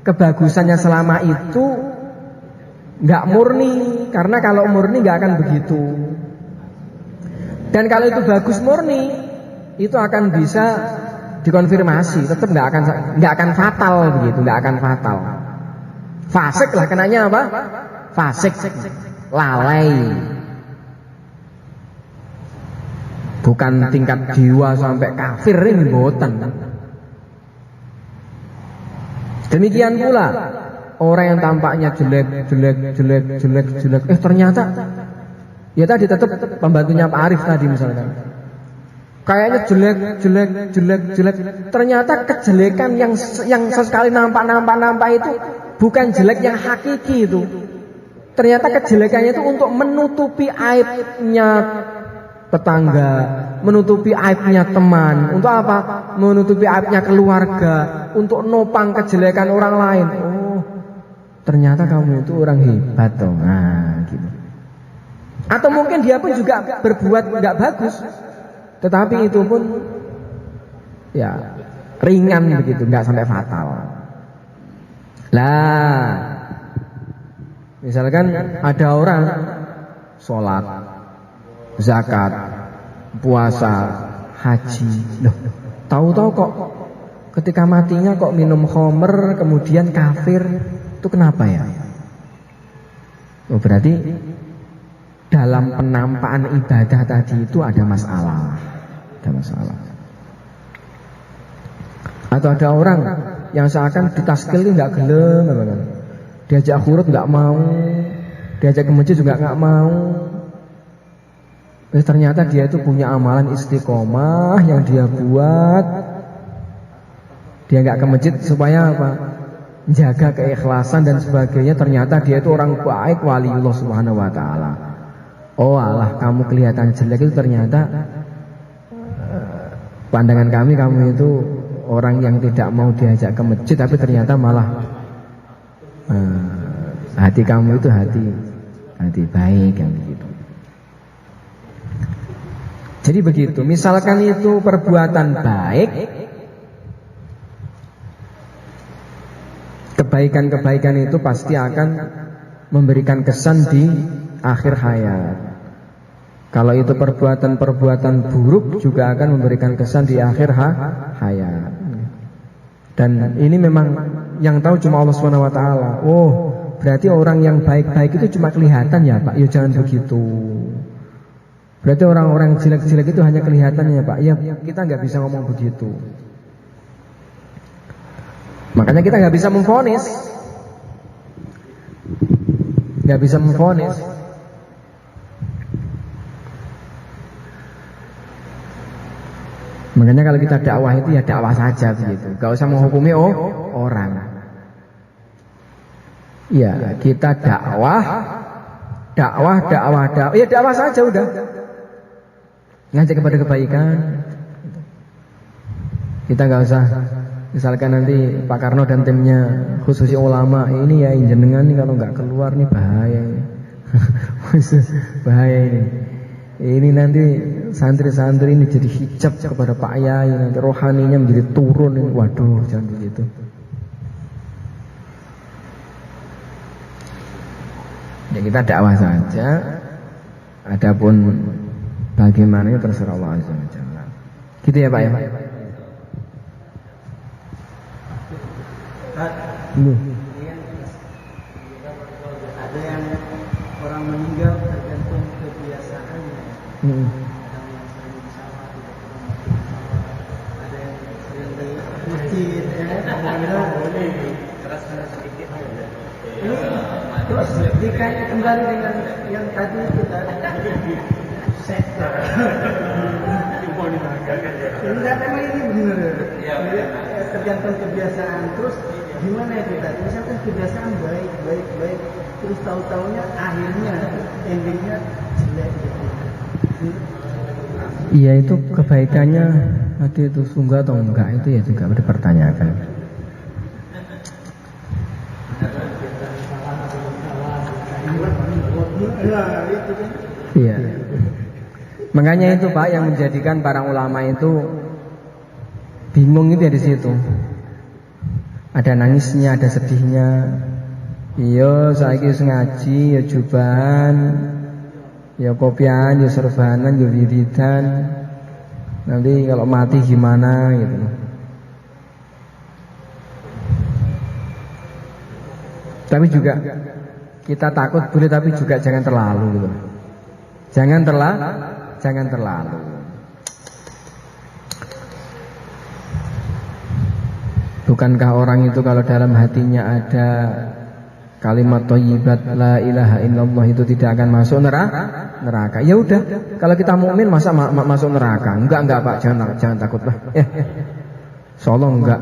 kebagusannya selama itu nggak murni, karena kalau murni nggak akan begitu. Dan kalau itu bagus murni, itu akan bisa dikonfirmasi, tetap nggak akan fatal begitu, nggak akan fatal. Fasik lah kenanya apa? Fasik, lalai. Bukan tingkat jiwa sampai kafir ini boten. Demikian pula orang yang tampaknya jelek, ternyata ya tadi tetap pembantunya Pak Arif tadi misalkan. Kayaknya jelek. Ternyata kejelekan yang sesekali nampak itu bukan jelek yang hakiki itu. Ternyata kejelekannya itu untuk menutupi aibnya tetangga, menutupi aibnya teman. Untuk apa? Menutupi aibnya keluarga, untuk nopang kejelekan orang lain. Oh, ternyata kamu itu orang hebat toh. Nah, gitu. Atau mungkin dia pun juga berbuat nggak bagus. Tetapi itu pun ya ringan begitu, nggak sampai fatal. Lah, misalkan ada orang sholat, zakat, puasa, haji, loh, tahu-tahu kok ketika matinya kok minum khamr, kemudian kafir, itu kenapa ya? Oh, berarti dalam penampakan ibadah tadi itu ada masalah. Atau ada orang yang seakan ditaskil nggak gelem, diajak khurut nggak mau, diajak ke masjid juga nggak mau. Ternyata dia itu punya amalan istiqomah yang dia buat. Dia nggak ke masjid supaya apa? Jaga keikhlasan dan sebagainya. Ternyata dia itu orang baik, waliullah subhanahu wa ta'ala. Oh alah, kamu kelihatan jelek itu ternyata pandangan kami kamu itu orang yang tidak mau diajak ke masjid, tapi ternyata malah hati kamu itu hati baik yang begitu. Jadi begitu. Misalkan itu perbuatan baik, kebaikan-kebaikan itu pasti akan memberikan kesan di akhir hayat. Kalau itu perbuatan-perbuatan buruk juga akan memberikan kesan di akhir hayat. Dan ini memang yang tahu cuma Allah Subhanahu wa taala. Oh, berarti orang yang baik-baik itu cuma kelihatan ya, Pak. Ya jangan begitu. Berarti orang-orang jelek-jelek itu hanya kelihatannya ya, Pak. Ya kita nggak bisa ngomong begitu. Makanya kita nggak bisa memvonis. Nggak bisa memvonis. Makanya kalau kita dakwah itu ya dakwah saja begitu. Gak usah menghukumi orang. Ya kita dakwah dakwah, ya dakwah saja udah. Ngajak kepada kebaikan. Kita nggak usah, misalkan nanti Pak Karno dan timnya khususnya ulama ini ya jenengan nih kalau nggak keluar nih bahaya ini. Bahaya ini. Ini nanti santri-santri ini jadi hijab kepada Pak Yai, nanti rohaninya menjadi turun ini. Waduh, jangan begitu. Ya kita dakwah saja. Adapun bagaimana terserah Allah Azza wa Jalla. Gitu ya Pak ya. Ada yang orang meninggal tergantung kebiasaannya. Ada yang sering di sawah, ada yang sering di masjid, boleh keras-keras sedikit. Terus dikaitkan kembali dengan yang tadi kita sektor. Enggak, memang ini benar. Tergantung kebiasaan. Terus gimana itu tadi? Misalkan kebiasaan baik, terus tahu-taunya akhirnya endingnya jelek. Iya itu kebaikannya tadi itu sungguh atau enggak itu ya juga dipertanyakan. Iya. Makanya itu Pak yang menjadikan para ulama itu bingung itu ya di situ. Ada nangisnya, ada sedihnya. Iya, saiki wis ngaji ya jubahan, ya kopian, ya serbanan, ya wiridan. Nanti kalau mati gimana gitu. Tapi juga kita takut boleh, tapi juga jangan terlalu gitu. Jangan terlalu. Bukankah orang itu kalau dalam hatinya ada kalimat thayyibat la ilaha illallah itu tidak akan masuk neraka. Ya udah, kalau kita mukmin masa masuk neraka? Enggak Pak, jangan takut lah. Solo enggak.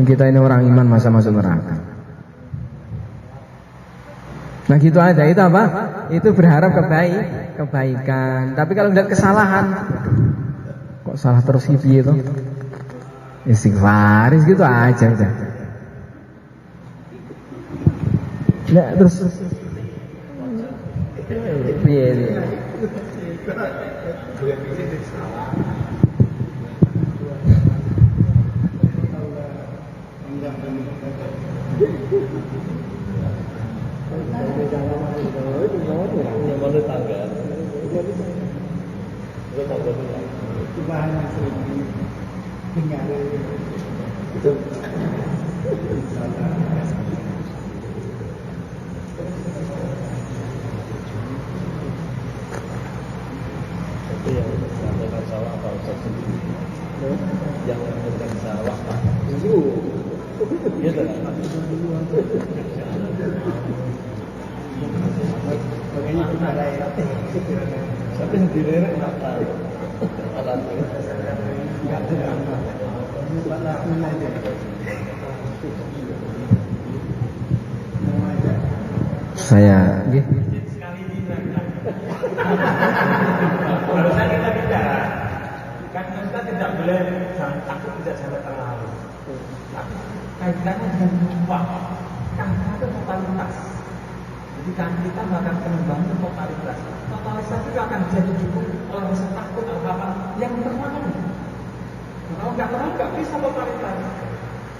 Kita ini orang iman masa masuk neraka. Nah gitu aja, itu apa? Itu berharap kebaikan. Tapi kalau melihat kesalahan, kok salah terus gitu? Istighfar gitu aja udah. Nah terus piye? Yang menentukan sawah Pak. Iya Makanya kita ada tapi yang direrek apa? Alatnya. Saya Harusnya kita bicara. Kan kita tidak boleh jangan takut tidak sampai terlalu. Tapi kaitannya dengan uang, kan itu totalitas. Jadi kan kita akan kembang ke totalitas. Totalitas itu akan jadi cukup orang bisa takut apa yang terlalu. Kalau nggak terlalu nggak bisa totalitas.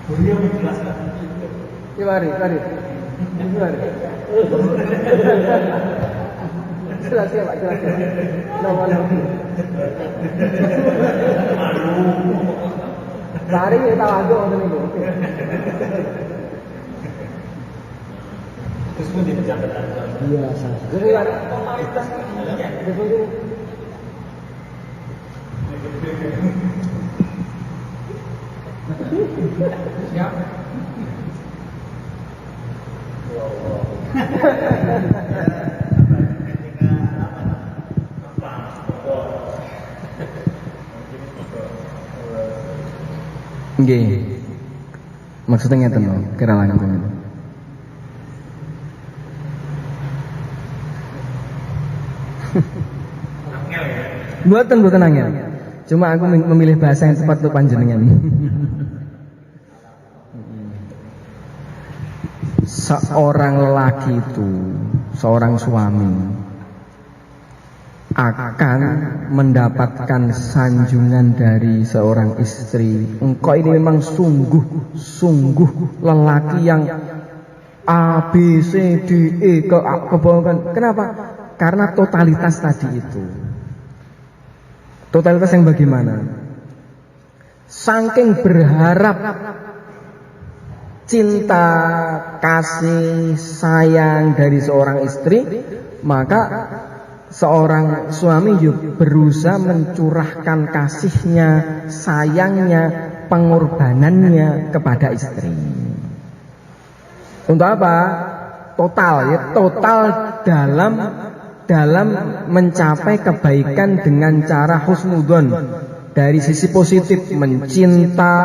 Beliau menjelaskan itu. Mari. Jelas ya Pak, jelas. Nomor. Mari kita tawadhu ngoten niku. Terus pun dipejabat. Biasa. Jadi Totalitas itu siap. Nggih. Maksudnya ngeten lho, kira langkung. Mboten angel. Cuma aku memilih bahasa yang tepat untuk panjenengan. Seorang lelaki itu, seorang suami akan mendapatkan sanjungan dari seorang istri. Engkau ini memang sungguh lelaki yang A, B, C, D, E kebohongan. Kenapa? Karena totalitas tadi itu. Totalitas yang bagaimana? Saking berharap cinta, kasih, sayang dari seorang istri, maka seorang suami juga berusaha mencurahkan kasihnya, sayangnya, pengorbanannya kepada istri. Untuk apa? Total ya, total dalam mencapai kebaikan dengan cara husnudzon. Dari sisi positif, mencinta,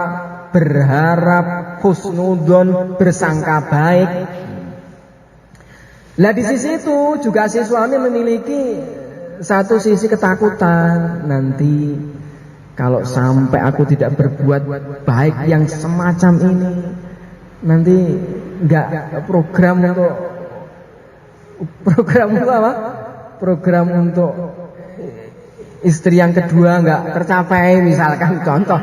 berharap, husnudzon, bersangka baik. Lah di sisi itu juga si suami memiliki satu sisi ketakutan, nanti kalau sampai aku tidak berbuat baik yang semacam ini, nanti enggak program untuk apa? Program untuk istri yang kedua enggak tercapai, misalkan contoh.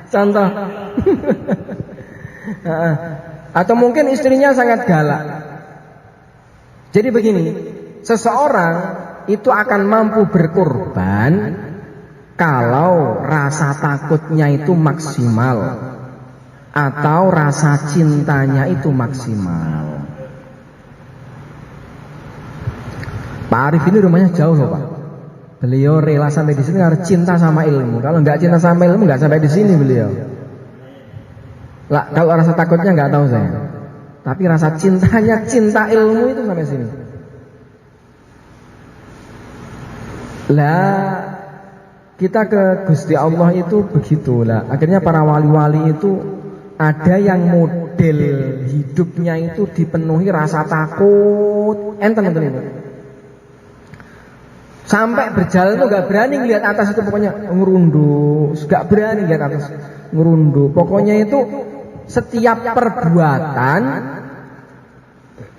Contoh. Atau mungkin istrinya sangat galak. Jadi begini, seseorang itu akan mampu berkorban kalau rasa takutnya itu maksimal atau rasa cintanya itu maksimal. Pak Arif ini rumahnya jauh loh Pak. Beliau rela sampai di sini karena cinta sama ilmu. Kalau nggak cinta sama ilmu nggak sampai di sini beliau. Lah, kalau rasa takutnya nggak tahu saya. Tapi rasa cintanya, cinta ilmu itu sampai sini. Lah, kita ke Gusti Allah itu begitulah. Akhirnya para wali-wali itu ada yang model hidupnya itu dipenuhi rasa takut. Enten itu. Sampai berjalan tuh gak berani ngeliat atas itu, pokoknya ngerunduk, gak berani ngeliat atas, ngerunduk. Pokoknya itu setiap perbuatan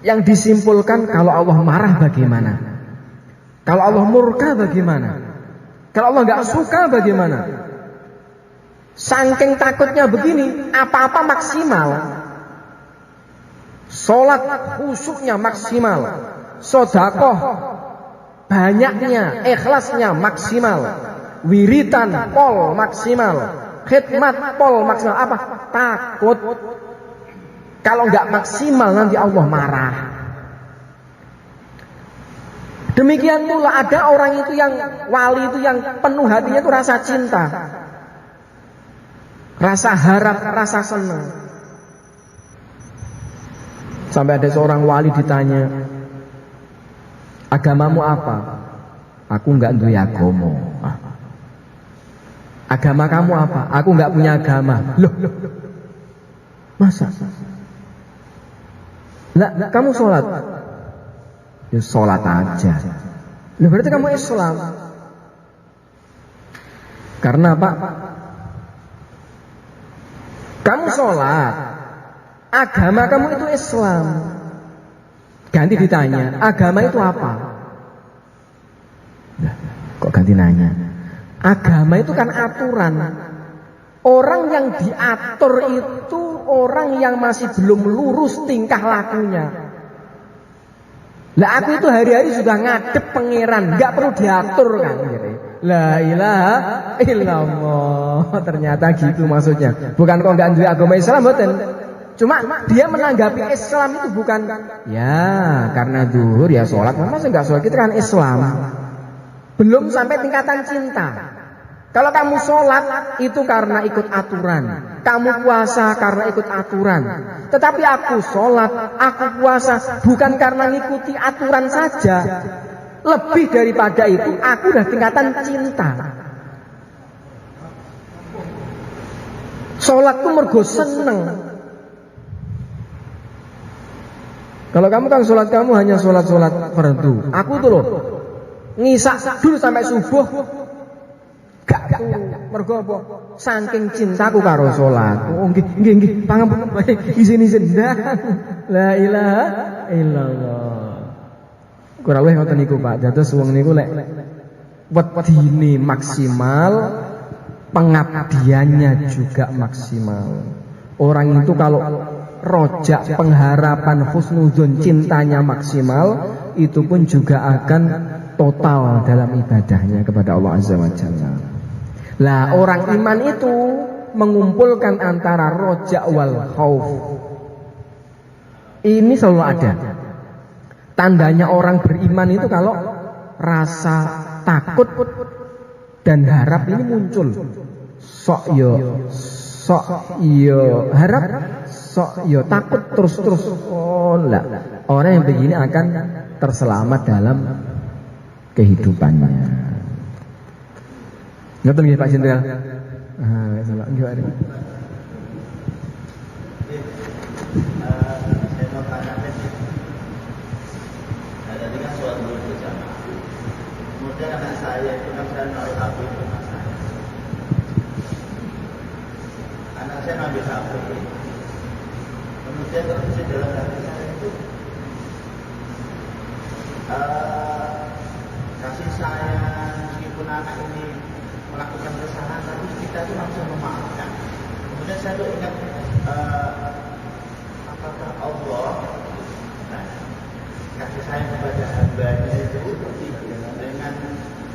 yang disimpulkan kalau Allah marah bagaimana, kalau Allah murka bagaimana, kalau Allah gak suka bagaimana. Saking takutnya begini, apa-apa maksimal. Sholat khusyuknya maksimal, sedekah banyaknya, ikhlasnya maksimal, wiritan pol maksimal, khidmat pol maksimal. Apa? Takut kalau nggak maksimal nanti Allah marah. Demikian pula ada orang itu yang wali itu yang penuh hatinya itu rasa cinta, rasa harap, rasa senang. Sampai ada seorang wali ditanya, agamamu apa? Aku enggak duwe agama. Agama kamu apa? Aku enggak punya agama. Loh. Masa? Lah, kamu sholat? Ya sholat aja. Loh, berarti kamu Islam. Karena apa? Kamu sholat, agama kamu itu Islam. Ganti ditanya, agama itu apa? Nah, kok ganti nanya? Agama itu kan aturan. Orang yang diatur itu orang yang masih belum lurus tingkah lakunya. Lah aku itu hari-hari sudah ngadep pangeran, nggak perlu diatur kan? La ilaha illallah. Ternyata gitu maksudnya. Bukan kok nggak duwe agama Islam mboten. Cuma dia menanggapi Islam itu bukan ya karena zuhur ya sholat, masa enggak sholat, kita kan Islam. Belum sampai tingkatan cinta. Kalau kamu sholat itu karena ikut aturan, kamu puasa karena ikut aturan. Tetapi aku sholat, aku puasa bukan karena ngikuti aturan saja. Lebih daripada itu, aku udah tingkatan cinta. Sholat tuh mergo seneng. Kalau kamu kan sholat kamu hanya sholat fardu. Aku tuh loh Ngisak dulu sampai subuh. Gak turu. Mergo apa? Saking cintaku karo salat. Oh nggih. Pangapunten bae izin-izin. La ilaha illallah. Kurang luwih ngoten niku Pak. Dados wong niku lek wedine maksimal, pengabdiannya juga maksimal. Orang itu kalau rojak pengharapan husnudzon cintanya maksimal, itu pun juga akan total dalam ibadahnya kepada Allah Azza wa Jalla. Lah orang iman itu mengumpulkan antara rojak wal khauf. Ini selalu ada. Tandanya orang beriman itu kalau rasa takut dan harap ini muncul. Sok yo harap, sok yo takut terus. Oh enggak. Orang yang begini akan terselamat dalam kehidupannya. Ngerti nggih Pak Jenderal? Salah nggih Pak. Saya mau tanya tadi kan sholat dulu berjamaah. Kemudian anak saya itu kan sedang naruh HP di rumah saya. Anak saya ngambil HP. Kemudian terbesit dalam hati saya itu kasih sayang, meskipun anak ini melakukan kesalahan, tapi kita itu langsung memaafkan. Kemudian saya tuh ingat apakah Allah kasih sayang kepada hambanya itu dengan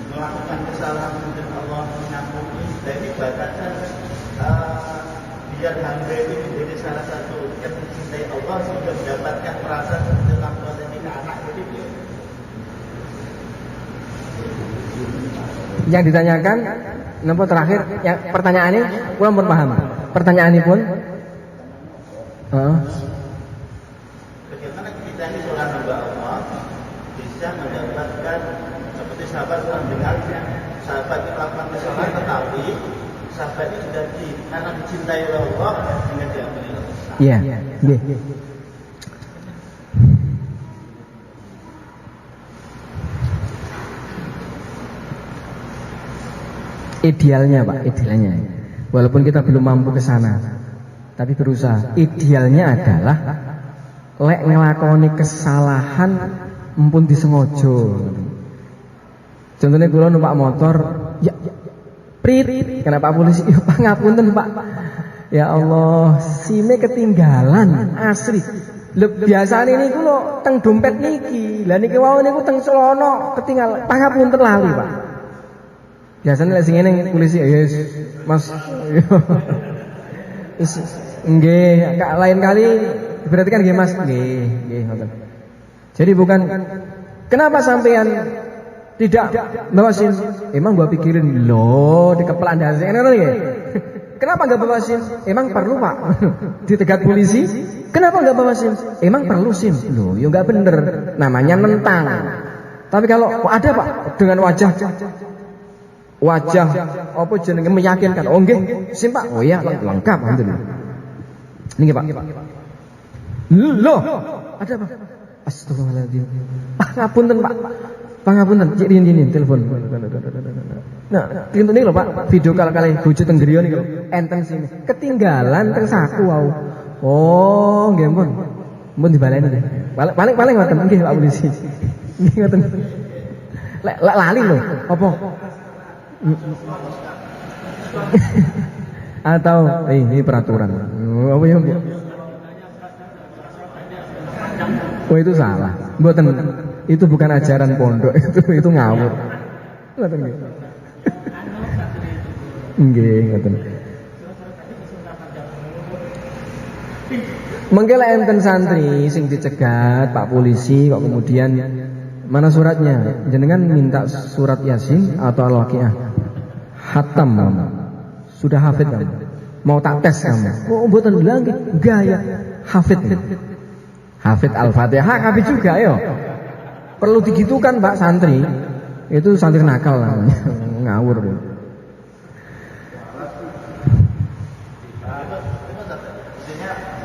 melakukan kesalahan kemudian Allah mengampuni. Dan ini batasan biar hamba itu menjadi salah satu yang mencintai Allah sehingga mendapatkan perasaan tentang ketika anak itu. Yang ditanyakan nomor terakhir yang pertanyaannya kurang paham. Pertanyaannya pun bagaimana kita ini seorang hamba Allah bisa mendapatkan seperti sahabat mendengarnya, sahabat itu melakukan kesalahan tetapi sahabat itu sudah karena dicintai oleh Allah sehingga diampuni Allah. Iya. Idealnya Pak, idealnya. Walaupun kita belum mampu ke sana, tapi berusaha. Idealnya adalah lek ngelakoni kesalahan mumpun disengaja. Contohnya kula numpak motor, ya prit, kena Pak polisi, ya pangapunten Pak. Ya Allah, sime ketinggalan asli. Biasane niku lho teng dompet niki. Lah niki wau niku teng celono ketinggalan. Pangapunten lali Pak. Biasanya lek sing ngene polisi ya Mas. Nggih, lain kali berarti kan nggih Mas. Nggih, ngoten. Jadi bukan kenapa sampean tidak bawa SIM? Emang gua pikirin loh di kepala Anda ngono nggih. Kenapa enggak bawa SIM? Emang perlu Pak? Ditegat polisi? Kenapa enggak bawa SIM? Emang perlu SIM? Loh, ya enggak bener. Namanya nentang. Tapi kalau ada Pak dengan wajah apa jenenge meyakinkan. Oh nggih, SIM Pak. Oh iya, lengkap alhamdulillah. Niki Pak. Loh, ada Pak. Astagfirullahaladzim. Ngapunten Pak. Pangapunten, cek dini telepon. Nah, ini lho Pak, video kali bojo teng griya niku lho. Enten sini. Ketinggalan teng saku wau. Oh, nggih pun. Mun dibaleni nggih. Paling ngoten nggih Pak polisi. Nggih ngoten. Lek lali lho, apa? Atau ini peraturan. Apa ya? Oh itu salah. Mboten. Itu bukan ajaran pondok, itu ngawur. Ngoten nggih. Nggih, ngoten. Mengke lek enten santri sing dicegat Pak polisi kok kemudian mana suratnya? Jenengan minta surat Yasin atau Al-Waqiah? Hatam kamu. Sudah hafid kamu. Mau tak tes kamu. Oh, mboten bilang enggak ya. Hafid. Hafid Al-Fatihah hafid juga ayo. Perlu digitukan Pak santri. Itu santri nakal namanya. Ngawur.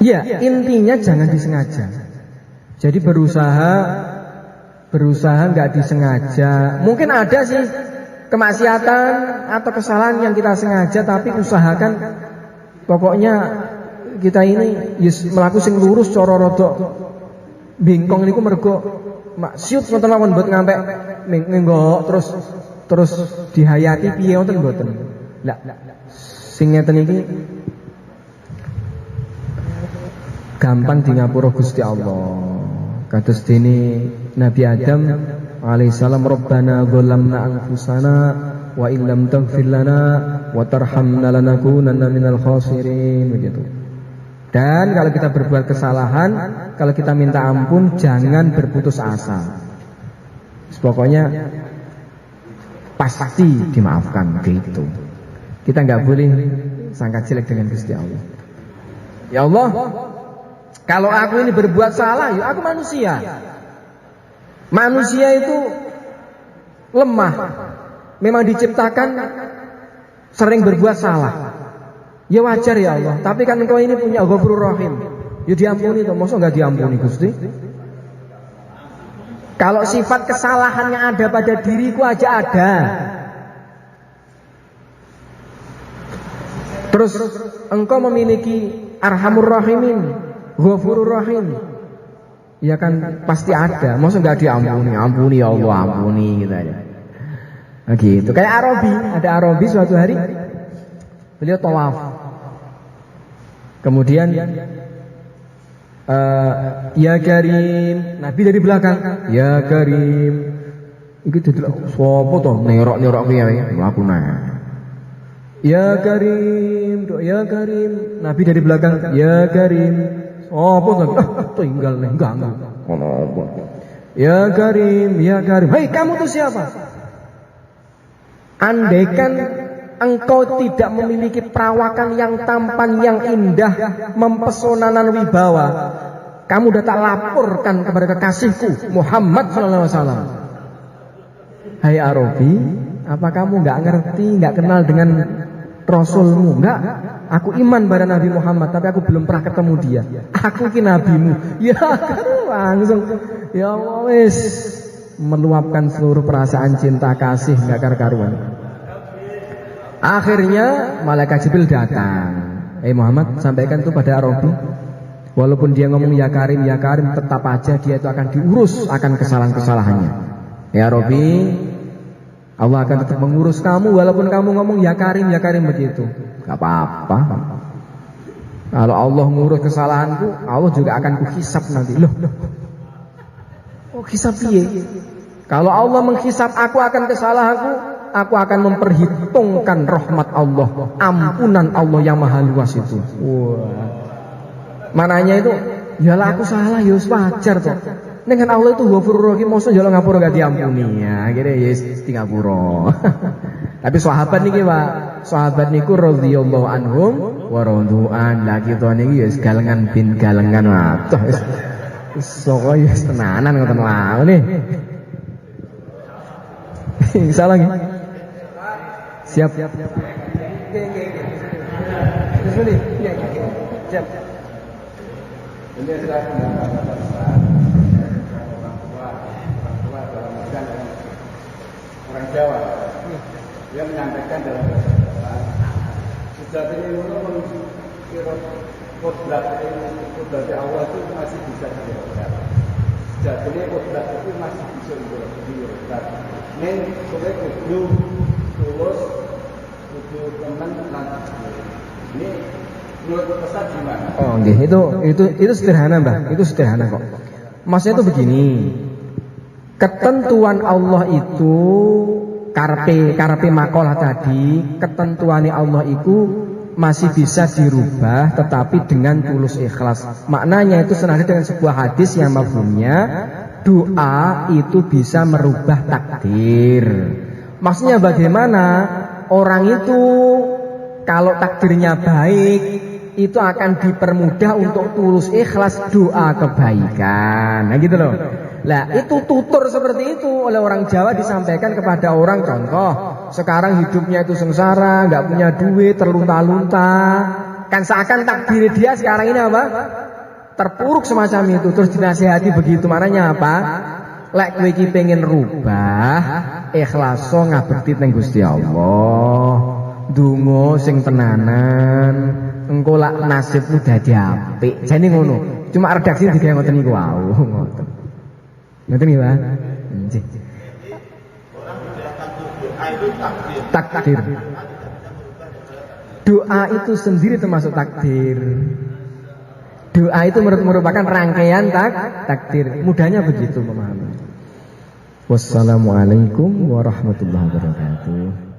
Ya, intinya jangan disengaja. Jadi berusaha berusaha nggak disengaja. Mungkin ada sih kemaksiatan atau kesalahan yang kita sengaja, tapi usahakan pokoknya kita ini melaku sing lurus cara rada bingkong niku mergo maksiat ngoten mawon mboten ngampe nggok terus dihayati piye wonten mboten. Lah sing ngeten iki gampang di ngapura Gusti Allah. Kados dene Nabi Adam alaihissalam, Rabbana dzalamna anfusana wa illam taghfir lana wa tarhamna lanakunanna minal khasirin, begitu. Dan kalau kita berbuat kesalahan, kalau kita minta ampun, jangan berputus asa. Pokoknya pasti dimaafkan, gitu. Kita nggak boleh sangka jelek dengan Gusti Allah. Ya Allah, kalau aku ini berbuat salah, ya aku manusia. Manusia itu lemah, memang diciptakan sering berbuat salah. Ya wajar ya Allah, tapi kan engkau ini punya Ghafurur Rahim, ya diampuni toh, masa nggak diampuni Gusti? Kalau sifat kesalahan yang ada pada diriku aja ada, terus engkau memiliki Arhamur Rahimin, Ghafurur Rahim, ya kan pasti ada, masa nggak diampuni? Ampuni ya Allah, ampuni gitu aja. Nah, gitu. Kayak Arabi, ada Arabi suatu hari beliau tawaf, kemudian ya Karim, Nabi dari belakang, ya Karim, itu didelok sapa to nerok-nerok piye mlaku nah. Ya Karim, ya Karim, Nabi dari belakang, ya Karim, sapa to? Tinggal nih ganggu. Ya Karim, ya Karim. Hei, kamu tuh siapa? Andaikan engkau tidak memiliki perawakan yang tampan, yang indah, mempesona dan wibawa, kamu udah tak laporkan kepada kekasihku Muhammad SAW. Hai Arabi, apa kamu nggak ngerti, nggak kenal dengan Rasulmu? Enggak, aku iman pada Nabi Muhammad, tapi aku belum pernah ketemu dia. Aku ki nabimu. Ya langsung, ya wis meluapkan seluruh perasaan cinta kasih nggak karu-karuan. Akhirnya malaikat Jibril datang. Muhammad, sampaikan itu pada Arabi, walaupun dia ngomong ya Karim, tetap aja dia itu akan diurus akan kesalahan-kesalahannya. Ya Arabi, Allah akan tetap mengurus kamu walaupun kamu ngomong ya Karim begitu. Gak apa-apa. Kalau Allah ngurus kesalahanku, Allah juga akan kuhisap nanti. Loh. Oh, hisap piye? Kalau Allah menghisap aku akan kesalahanku, aku akan memperhitungkan rahmat Allah, ampunan Allah yang maha luas itu. Wah. Mananya itu, yalah aku salah, ya wajar toh. Dengan Allah itu Ghafurur Rahim, masa jalan ngapura gak diampuni ya, kira ya di ngapura. Tapi sahabat niki Pak, sahabat niku radhiyallahu anhum wa radu'an, lagi to niki ya galengan bin galengan atuh. Soko ya tenanan ngoten wae nih. Salah nggih. Siap. Siap. Ini adalah pendapat orang Jawa. Dia menyampaikan dalam bahasa Jawa, sejatinya menuju kodrat Allah itu masih bisa dilakukan. Sejatinya kodrat itu masih bisa dilakukan. Ini sebagai kudu tulus, kudu teman nanti. Ini menurut pesan gimana? Oh, nggih, itu sederhana, Mbah. Itu sederhana kok. Maksudnya itu begini. Ketentuan Allah itu karpe makalah tadi, ketentuannya Allah itu masih bisa dirubah tetapi dengan tulus ikhlas. Maknanya itu senada dengan sebuah hadis yang mafhumnya doa itu bisa merubah takdir. Maksudnya bagaimana? Orang itu kalau takdirnya baik itu akan dipermudah untuk tulus ikhlas doa kebaikan. Nah gitu loh. Lah itu tutur seperti itu oleh orang Jawa disampaikan kepada orang, contoh sekarang hidupnya itu sengsara, nggak punya duit, terlunta-lunta, kan seakan takdir dia sekarang ini apa? Terpuruk semacam itu, terus dinasihati begitu. Maknanya apa? Lek kowe iki pengen rubah, ikhlaso ngabekti ning Gusti Allah. Donga sing tenanan, engko lak nasibmu dadi apik. Jane ngono. Cuma redaksi digawe ngoten niku wau, ngoten. Ngoten iki, Pak. Nggih. Orang menjalankan doa itu Takdir. Doa itu sendiri termasuk takdir. Doa itu merupakan rangkaian takdir. Mudahnya begitu memahami. Wassalamualaikum warahmatullahi wabarakatuh.